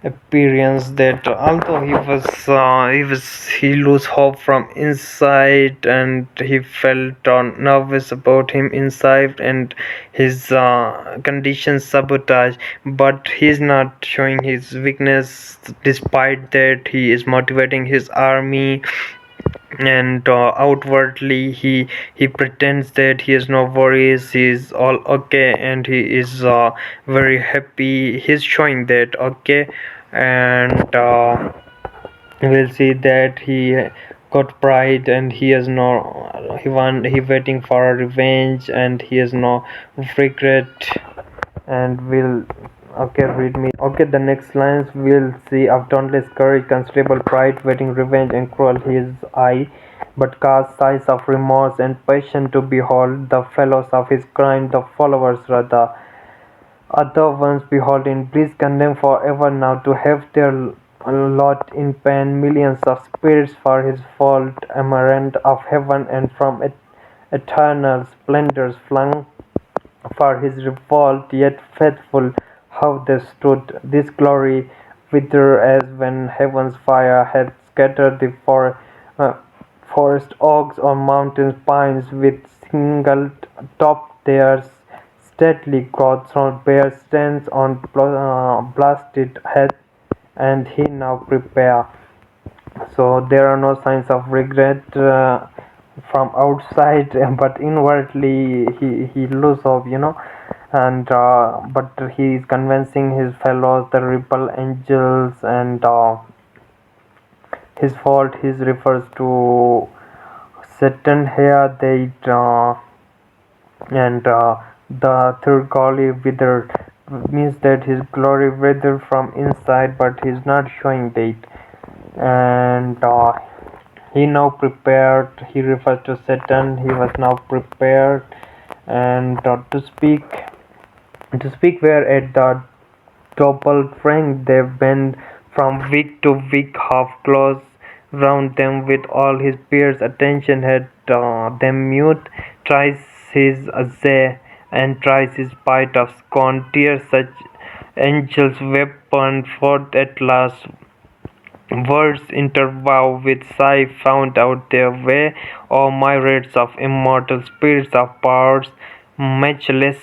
appearance, that although he lose hope from inside, and he felt nervous about him inside, and his condition sabotage, but he's not showing his weakness. Despite that, he is motivating his army, and outwardly he pretends that he has no worries, he is all okay, and he is very happy, he's showing that, okay. And we'll see that he got pride, and he has no, he waiting for a revenge, and he has no regret. And will, okay, read me, okay, the next lines we'll see: of dauntless courage, considerable pride, waiting revenge, and cruel his eye, but cast sighs of remorse and passion to behold the fellows of his crime, the followers rather. Other ones behold in bliss, condemned forever now to have their lot in pain, millions of spirits for his fault, amarant of heaven, and from eternal splendors flung for his revolt, yet faithful how they stood. This glory wither as when heaven's fire had scattered the uh, forest oaks or mountain pines with single top their stately growths on bare stands on blasted heads, and he now prepare. So there are no signs of regret from outside, but inwardly he loses hope, and but he is convincing his fellows, the rebel angels, and his fault. He refers to Satan here. They and the third glory withered means that his glory withered from inside, but he's not showing that. And he now prepared. He refers to Satan. He was now prepared, and to speak where at the double frank they bend from week to week, half close round them with all his peers' attention had them mute, tries his azay and tries his bite of scorn, tears such angels weapon forth at last. Words interwoven with sigh found out their way, O myriads of immortal spirits of powers matchless,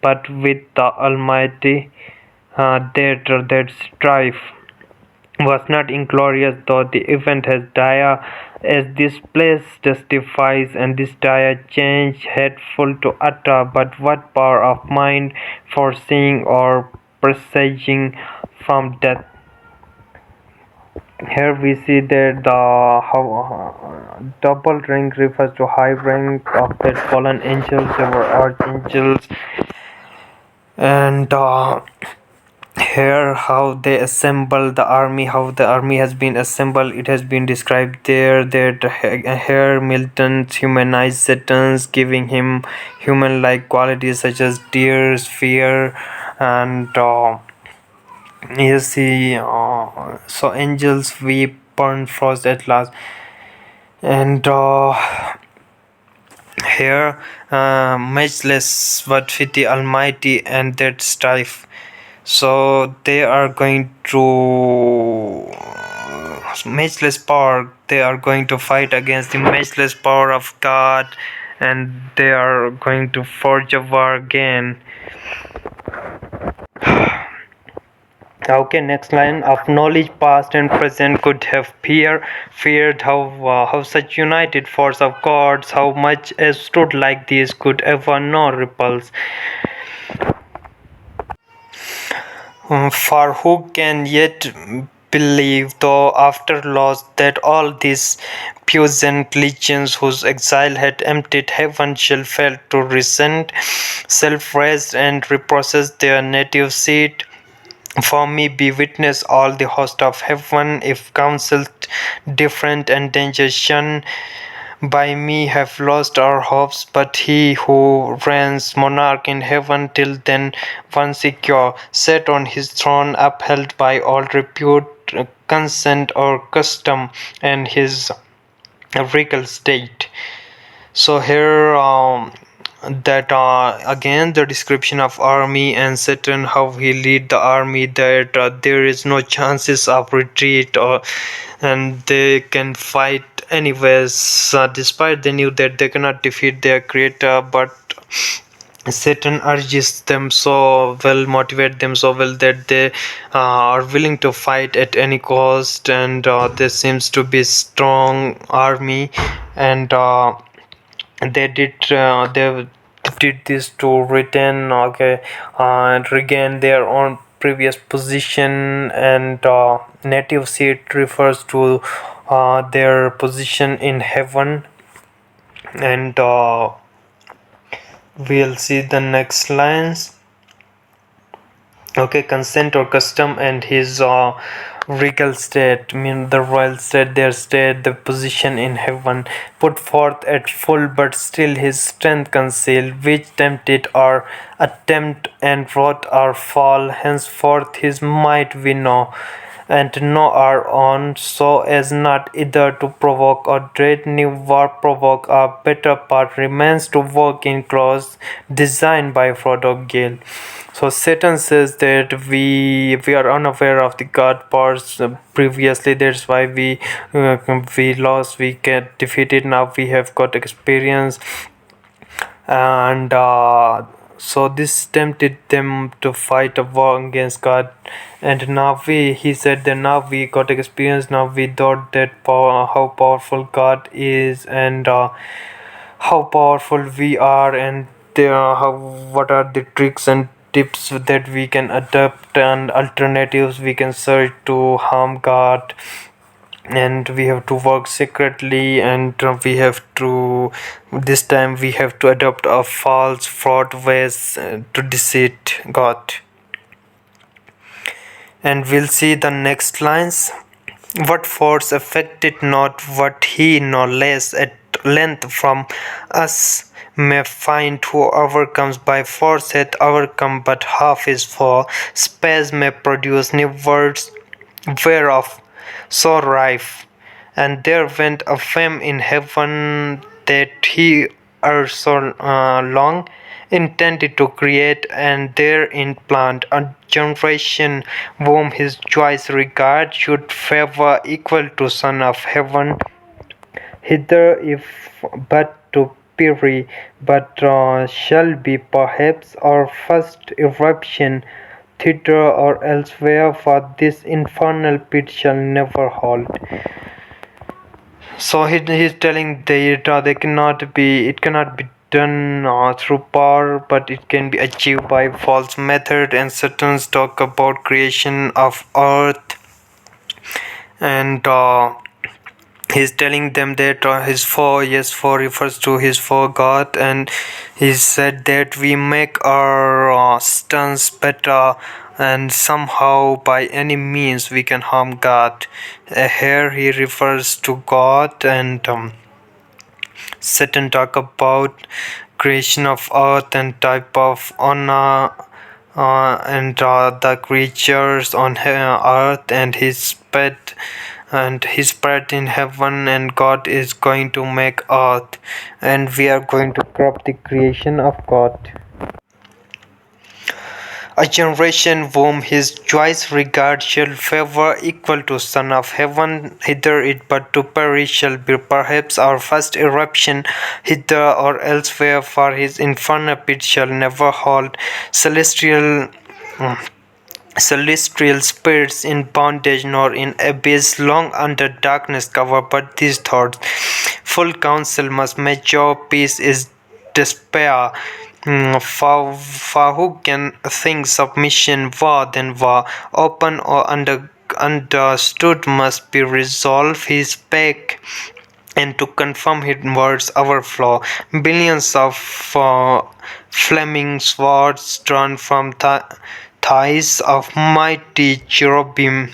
but with the Almighty that strife was not inglorious, though the event has dire as this place testifies, and this dire change hateful to utter. But what power of mind foreseeing or presaging from death? Here we see that the double rank refers to high rank of that fallen angels. They were archangels, and here how they assemble the army, how the army has been assembled. It has been described there that here Milton humanized Satan's, giving him human-like qualities such as tears, fear, and you see, so angels weep, burn frost at last, and here matchless but with the Almighty and that strife. So they are going to matchless power. They are going to fight against the matchless power of God, and they are going to forge a war again. Okay, next line of knowledge past and present could have feared how such united force of gods, how much as stood like these could ever know repulse. For who can yet believe, though after loss, that all these puissant legions whose exile had emptied heaven shall fail to resent, self-raised and repossess their native seat? For me be witness all the host of heaven, if counsels different and dangers shun, by me have lost our hopes, but he who reigns monarch in heaven till then, one secure, set on his throne, upheld by all repute, consent or custom, and his regal state. So here that again the description of army and Saturn, how he lead the army, that there is no chances of retreat, or and they can fight anyways, despite they knew that they cannot defeat their creator. But Satan urges them so well, motivate them so well, that they are willing to fight at any cost, and there seems to be strong army, and they did this to retain, okay, and regain their own previous position, and native seat refers to their position in heaven, and we'll see the next lines. Okay, consent or custom and his regal state, mean the royal state, their state, the position in heaven, put forth at full, but still his strength concealed, which tempted our attempt and wrought our fall. Henceforth his might we know, and know our own, so as not either to provoke or dread never provoke. A better part remains to work in close design by Frodo Gale. So Satan says that we are unaware of the God parts previously. That's why we lost. We get defeated. Now we have got experience, and so this tempted them to fight a war against God. And now he said that now we got experience. Now we thought that how powerful God is, and how powerful we are, and what are the tricks and tips that we can adapt, and alternatives we can search to harm God. And we have to work secretly, and we have to this time we have to adopt a false fraud ways to deceit God. And we'll see the next lines. What force affected not what he no less at length from us may find who overcomes by force hath overcome but half his foe. Space may produce new words whereof so rife. And there went a fame in heaven that he ere so long intended to create, and therein plant a generation whom his choice regard should favour equal to Son of Heaven. Hither if but to Piri, but shall be perhaps our first eruption thither or elsewhere, for this infernal pit shall never hold. So he's telling that they cannot be, it cannot be done through power, but it can be achieved by false method. And Satan's talk about creation of earth, and he's telling them that his foe, yes, foe refers to his foe God, and he said that we make our stance better, and somehow by any means we can harm God. Here he refers to God, and Satan talk about creation of earth and type of honor, and the creatures on earth, and his pet in heaven, and God is going to make earth, and we are going to corrupt the creation of God. A generation whom his choice regard shall favour equal to Son of Heaven. Hither it but to perish shall be perhaps our first eruption, hither or elsewhere, for his infernal pit shall never hold. Celestial spirits in bondage nor in abyss, long under darkness cover, but these thoughts full counsel must mature. Peace is despair. For who can think submission war than war? Open or understood must be resolved. He spake, and to confirm his words overflow. Billions of flaming swords drawn from thighs of mighty cherubim.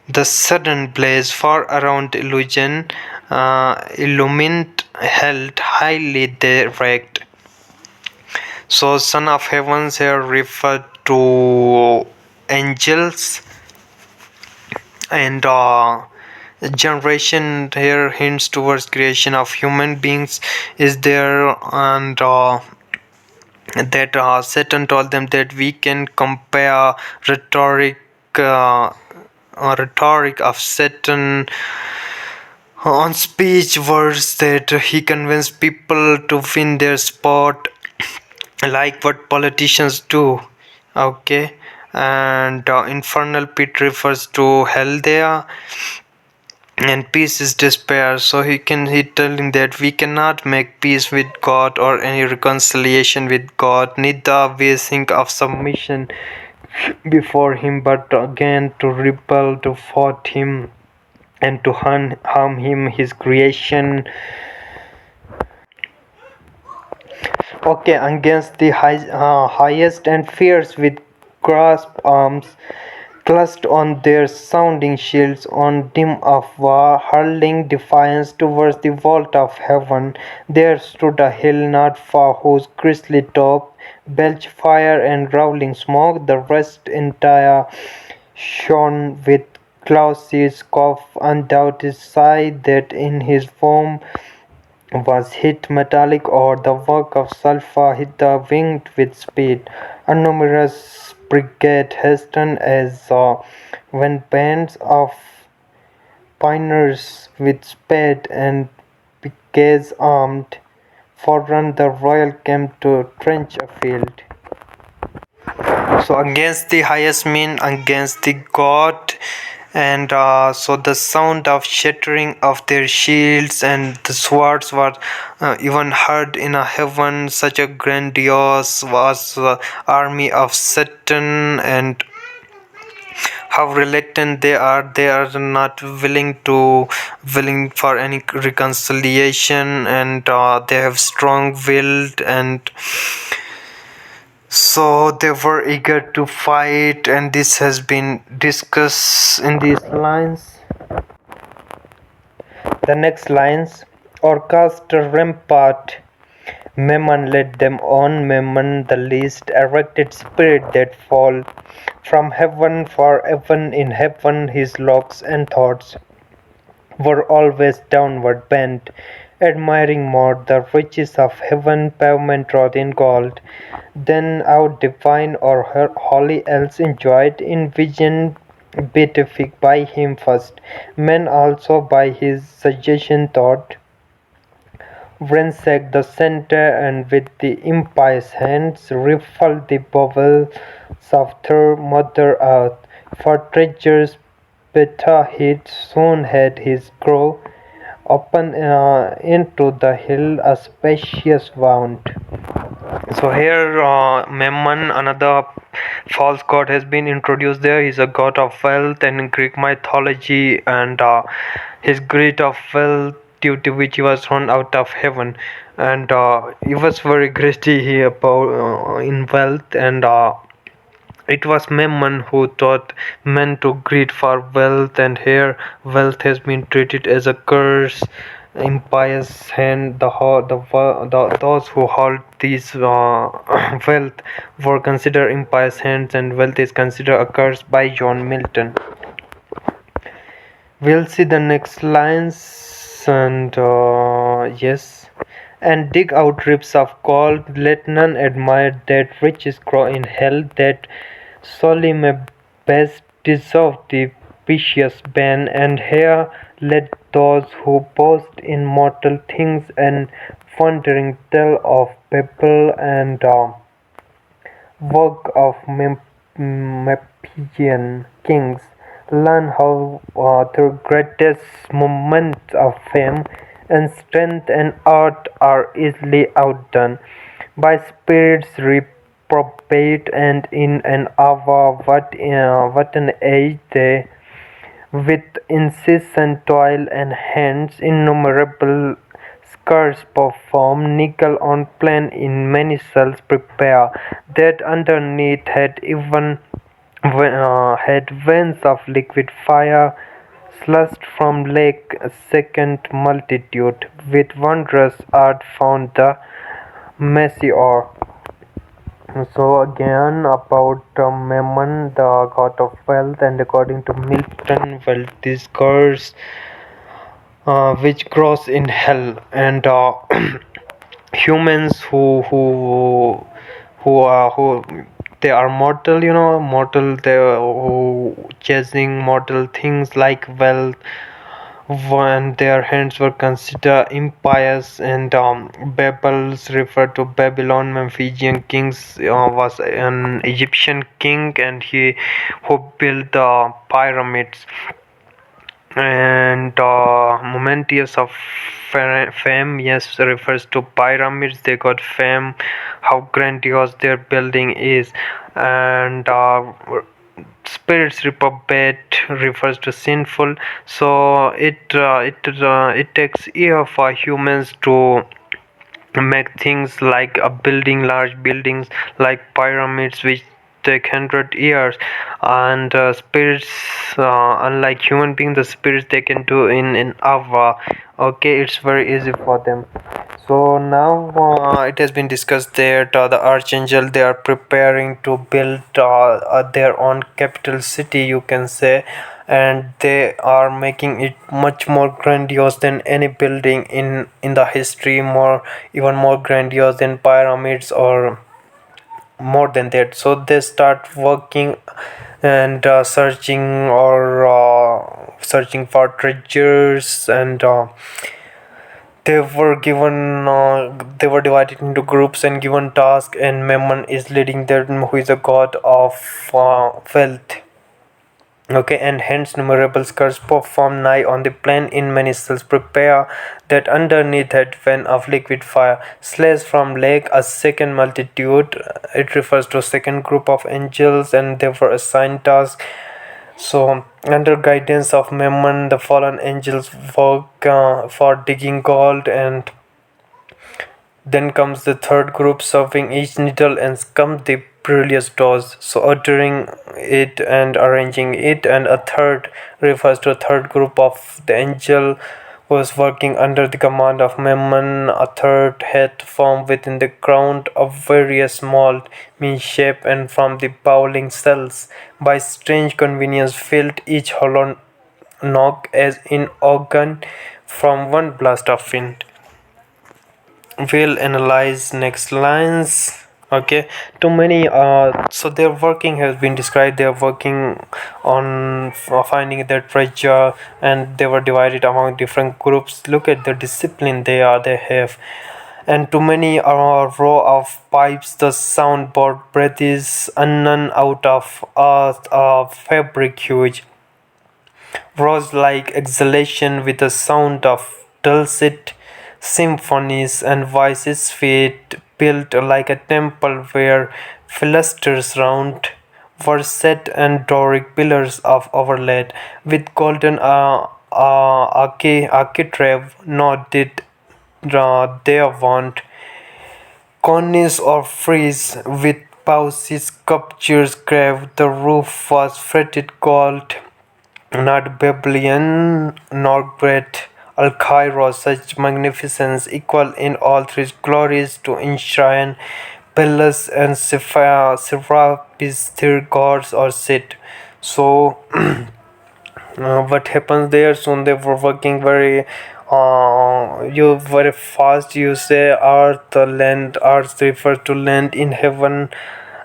The sudden blaze far around illusion, illumined, held highly direct. So, Son of Heavens here referred to angels, and generation here hints towards creation of human beings is there, and that Satan told them that we can compare uh, rhetoric of Satan on speech words, that he convinced people to win their spot like what politicians do. Okay. And infernal pit refers to hell there, and peace is despair. So he telling that we cannot make peace with God or any reconciliation with God, neither we think of submission before him, but again to rebel, to fight him, and to harm him, his creation. Okay, against the highest and fierce with grasped arms, clutched on their sounding shields, on dim of war, hurling defiance towards the vault of heaven, there stood a hill not far, whose grisly top belched fire and rolling smoke, the rest entire shone with Clausius' cough undoubted sigh that in his form was hit metallic or the work of sulphur hit the winged with speed. A numerous brigade hastened as when bands of pioneers with spade and pickaxe armed forerun the royal camp to trench a field. So against the highest mean, against the god, and so the sound of shattering of their shields and the swords were even heard in a heaven. Such a grandiose was army of Satan, and how reluctant they are not willing for any reconciliation, and they have strong willed, and so they were eager to fight, and this has been discussed in these lines. The next lines: or cast a rampart. Mammon led them on. Mammon, the least erected spirit that fall from heaven, for even in heaven his looks and thoughts were always downward bent, admiring more the riches of heaven, pavement wrought in gold, than our divine or her holy elves enjoyed in vision beatific by him first. Men also by his suggestion thought ransacked the centre, and with the impious hands rifled the bowels of their mother earth. For treasures better hid soon had his grow open into the hill a spacious wound. So here, Memnon, another false god, has been introduced there. He's a god of wealth, and in Greek mythology, and his greed of wealth, due to which he was thrown out of heaven, and he was very greedy here about in wealth, and it was Memnon who taught men to greed for wealth, and here wealth has been treated as a curse. Impious hand, those who hold these wealth were considered impious hands, and wealth is considered a curse by John Milton. We'll see the next lines, and yes, and dig out ribs of gold. Let none admire that riches grow in hell, that solely may best deserve the precious ban. And here let those who boast in mortal things and wondering tell of Babel and work of Mapian kings, learn how through greatest moments of fame and strength and art are easily outdone by spirits reprobate, and in an hour what an age they with incessant toil and hands innumerable scars perform, nickel on plain in many cells prepare, that underneath had veins of liquid fire, slushed from lake a second multitude, with wondrous art found the messy ore. So again about Mammon, the god of wealth, and according to Milton, wealth is curse which grows in hell, and humans who they are mortal, mortal, they who chasing mortal things like wealth, when their hands were considered impious, and Babels referred to Babylon. Memphisian kings was an Egyptian king, and he who built the pyramids, and momentous of fame, yes, refers to pyramids. They got fame how grandiose their building is, and spirits reprobate refers to sinful. So it takes year for humans to make things like a building large buildings like pyramids, which take 100 years, and spirits, unlike human beings, the spirits they can do in an hour. Okay, it's very easy for them. So now it has been discussed that the archangel they are preparing to build their own capital city, you can say, and they are making it much more grandiose than any building in the history, more even more grandiose than pyramids or more than that. So they start working and searching for treasures, and they were divided into groups and given tasks, and Memnon is leading them, who is a god of wealth. Okay, and hence numerable skulls perform nigh on the plain in many cells. Prepare that underneath that vein of liquid fire slays from lake a second multitude. It refers to a second group of angels, and they were assigned tasks. So, under guidance of Memnon, the fallen angels work for digging gold, and then comes the third group, serving each needle and scum the precious dose, so ordering it and arranging it. And a third refers to a third group of the angel was working under the command of Memnon. A third had formed within the ground of various mold, mean shape, and from the bowling cells, by strange convenience, filled each hollow nook as in organ from one blast of wind. We'll analyze next lines. Okay, too many so their working has been described. They're working on finding their treasure, and they were divided among different groups. Look at the discipline they have. And too many are a row of pipes, the soundboard breathes unknown out of earth, a fabric huge rose-like exhalation with a sound of dulcet symphonies and voices fit, built like a temple where pilasters round were set and Doric pillars of overlaid with golden architrave, nor did their want cornice or frieze with bossy sculptures carved. The roof was fretted gold, not Babylon nor great Al-Cairo. Such magnificence equal in all three glories to enshrine pillars and serapis, their gods or sit. So what happens there? Soon they were working very you very fast. You say earth, land. Earth refers to land in heaven,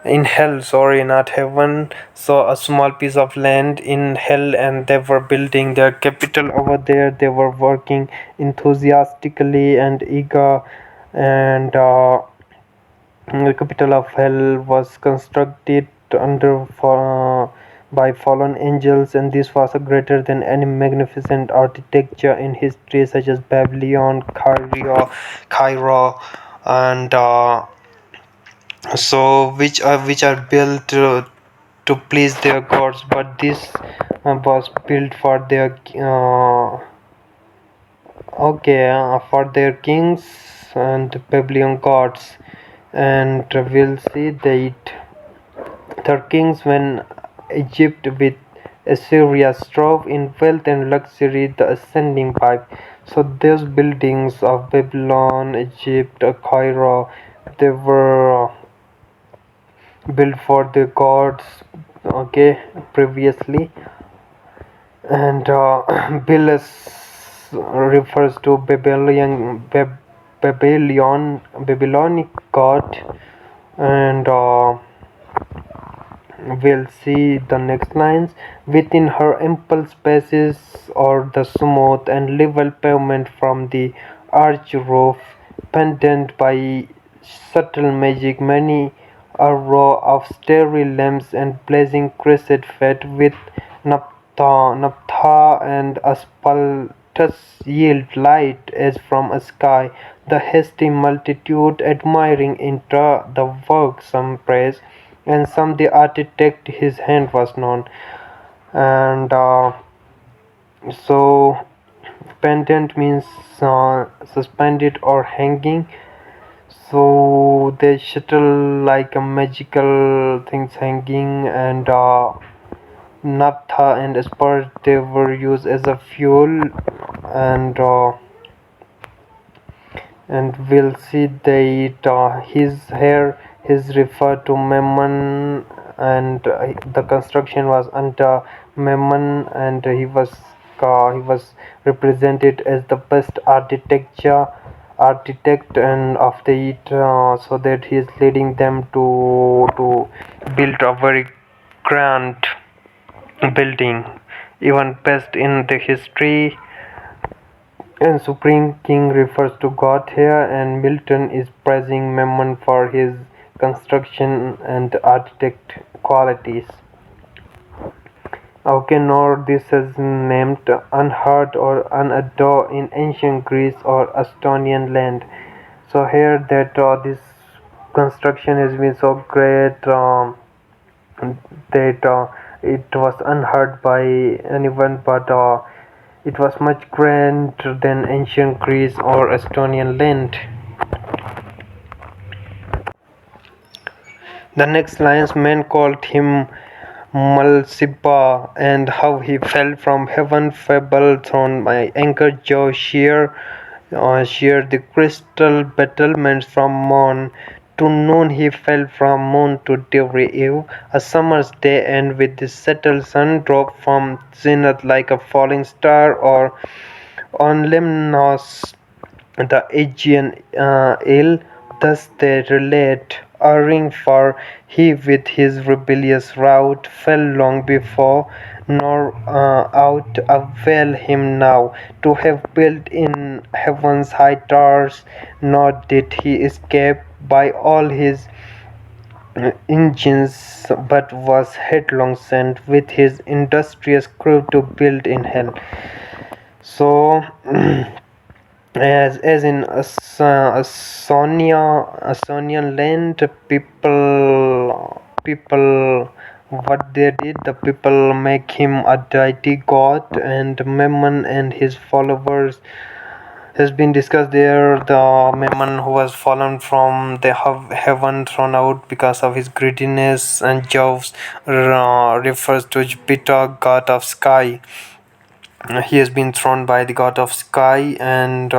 in hell, sorry, not heaven. So a small piece of land in hell, and they were building their capital over there. They were working enthusiastically and eager, and the capital of hell was constructed under by fallen angels, and this was a greater than any magnificent architecture in history, such as Babylon, Cairo, and so which are built to please their gods. But this was built for their for their kings and Babylon gods, and we'll see that the kings when Egypt with Assyria strove in wealth and luxury, the ascending pipe. So those buildings of Babylon, Egypt, Cairo, they were built for the gods, okay, previously. And Bilis refers to Babylonic god, and we'll see the next lines. Within her ample spaces, or the smooth and level pavement from the arch roof, pendant by subtle magic, many a row of starry lamps and blazing crescent fed with naphtha and asphaltus yield light as from a sky. The hasty multitude admiring enter the work, some praise, and some the architect his hand was known. And so pendant means suspended or hanging. So they shuttle like a magical things hanging, and naphtha and aspartame they were used as a fuel, and and we'll see that his hair is referred to Memnon, and the construction was under Memnon, and he was represented as the best architect and of the it, so that he is leading them to build a very grand building, even best in the history. And Supreme King refers to God here, and Milton is praising Memnon for his construction and architect qualities. Okay, nor this is named unheard or unadored in ancient Greece or Estonian land. So here that this construction has been so great that it was unheard by anyone, but it was much grander than ancient Greece or Estonian land. The next lion's men called him Mulcipa, and how he fell from heaven, fable thrown by anchored jaw, sheer the crystal battlements from morn to noon. He fell from moon to dewy eve, a summer's day, and with the settled sun dropped from zenith like a falling star, or on Lemnos the Aegean isle. Thus they relate, erring, for he with his rebellious rout fell long before, nor aught avail him now to have built in heaven's high towers, nor did he escape by all his engines, but was headlong sent with his industrious crew to build in hell. So as in Sonian land, people what they did, the people make him a deity god, and Memnon and his followers has been discussed there. The Memnon who was fallen from the heaven, thrown out because of his greediness, and Jove refers to Jupiter, god of sky. He has been thrown by the god of sky, and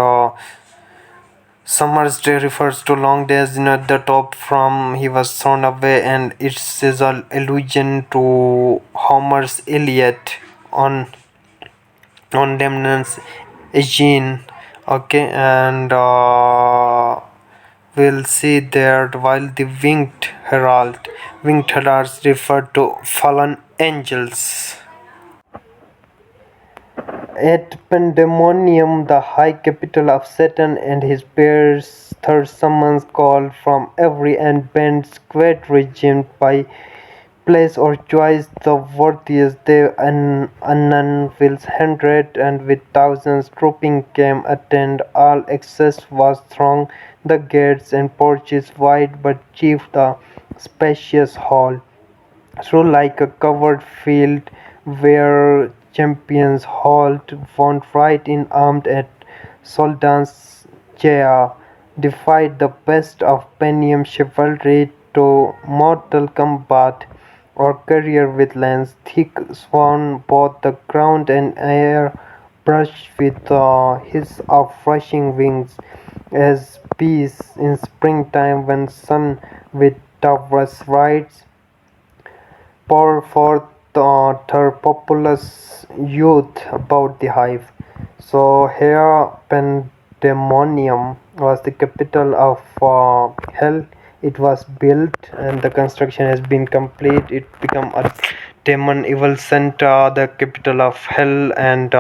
summer's day refers to long days at the top from he was thrown away, and it is an allusion to Homer's Iliad on Lemnon's Aegean. Okay, and we'll see there while the winged heralds refer to fallen angels. At Pandemonium, the high capital of Saturn, and his bears, third summons called from every end, band squad regimed by place or choice, the worthiest they Annan wills hundred, and with thousands trooping came attend. All access was throng, the gates and porches wide, but chief the spacious hall through like a covered field where champions halt, found right in armed at Soldan's chair, defied the best of Penium chivalry to mortal combat, or career with lance thick sworn both the ground and air, brushed with the hiss of rushing wings, as bees in springtime when sun with towers rides pour forth her populous youth about the hive. So here Pandemonium was the capital of hell. It was built and the construction has been complete. It became a demon evil center, the capital of hell, and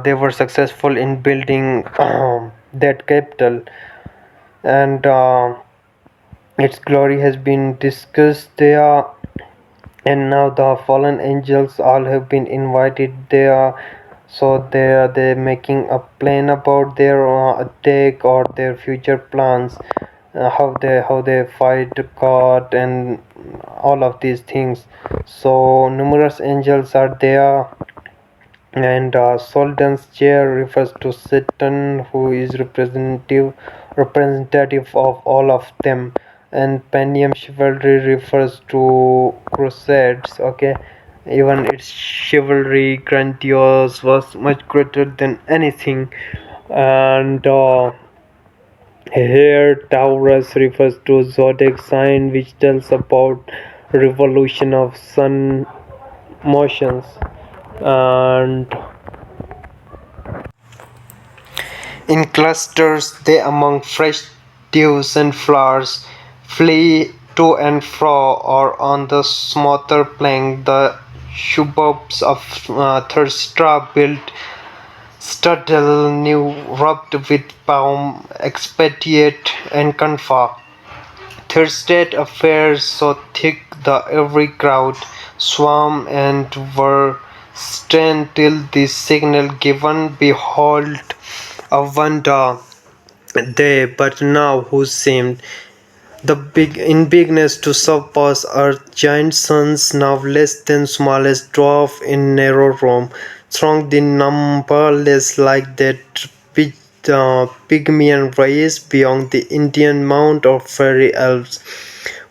they were successful in building that capital, and its glory has been discussed there, and now the fallen angels all have been invited there, so they're making a plan about their attack or their future plans, how they fight God and all of these things. So numerous angels are there, and Soldan's chair refers to Satan, who is representative of all of them, and Penium chivalry refers to crusades. Okay, even its chivalry grandiose was much greater than anything And here Taurus refers to zodiac sign which tells about revolution of sun motions. And in clusters they among fresh dews and flowers flee to and fro or on the smoother plank the suburbs of Thurstra built Strudel new rubbed with palm expatiate and confer. Thursday affairs so thick the every crowd swam and were strained till the signal given behold a wonder they but now who seemed the big in bigness to surpass earth, giant suns now less than smallest dwarf in narrow room, throng the numberless like that pygmean race beyond the Indian mount of fairy elves,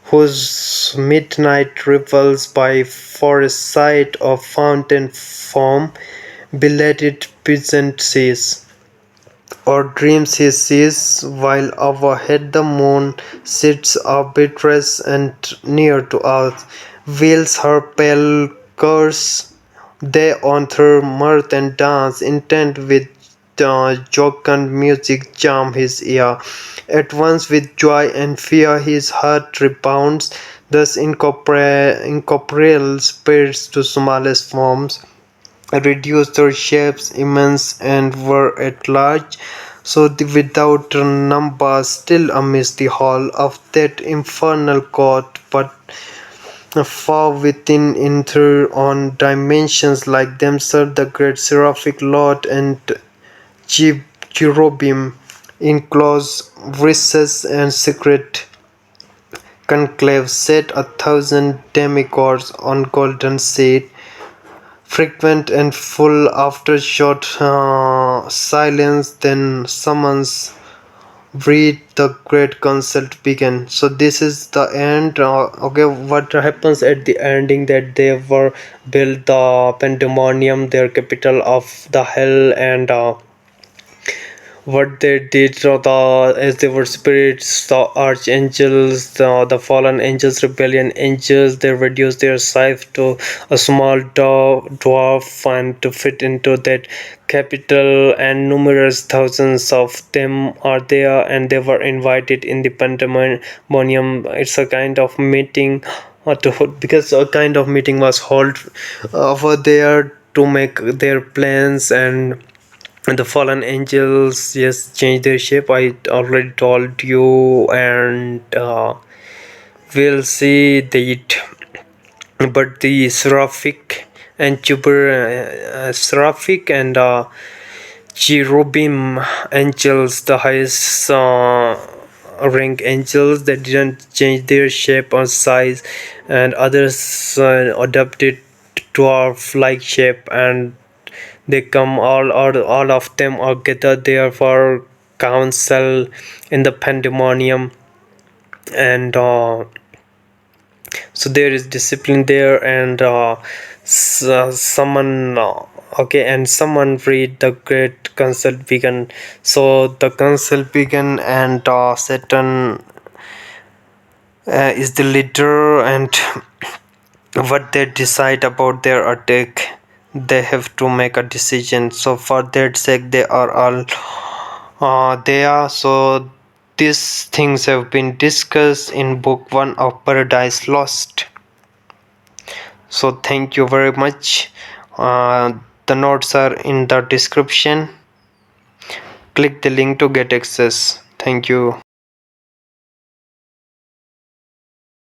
whose midnight revels by forest side of fountain form belated peasant seas or dreams he sees, while overhead the moon sits arbitress and near to earth, veils her pale curse. They on her mirth and dance, intent with jocund music charm his ear. At once with joy and fear his heart rebounds, thus incorporeal spirits to smallest forms reduced their shapes immense and were at large, so without number still amidst the hall of that infernal court, but far within in their own dimensions like themselves the great seraphic lord and cherubim in close recess and secret conclave sat a thousand demigods on golden seat frequent and full after short silence then summons read the great consult begin. So this is the end. Okay, what happens at the ending that they were built the pandemonium their capital of the hell and what they did to the as they were spirits the archangels the fallen angels rebellion angels they reduced their size to a small dwarf and to fit into that capital and numerous thousands of them are there and they were invited in the pandemonium. It's a kind of meeting because a kind of meeting was held over there to make their plans and the fallen angels yes change their shape I already told you and we'll see that but the seraphic and seraphic and cherubim angels the highest rank angels that didn't change their shape or size and others adopted dwarf like shape and they come all of them are gathered there for council in the pandemonium and so there is discipline there and someone okay and someone read the great council began. So the council began and Satan is the leader and what they decide about their attack they have to make a decision so for that sake they are all there so these things have been discussed in book 1 of Paradise Lost. So thank you very much. The notes are in the description. Click the link to get access. Thank you.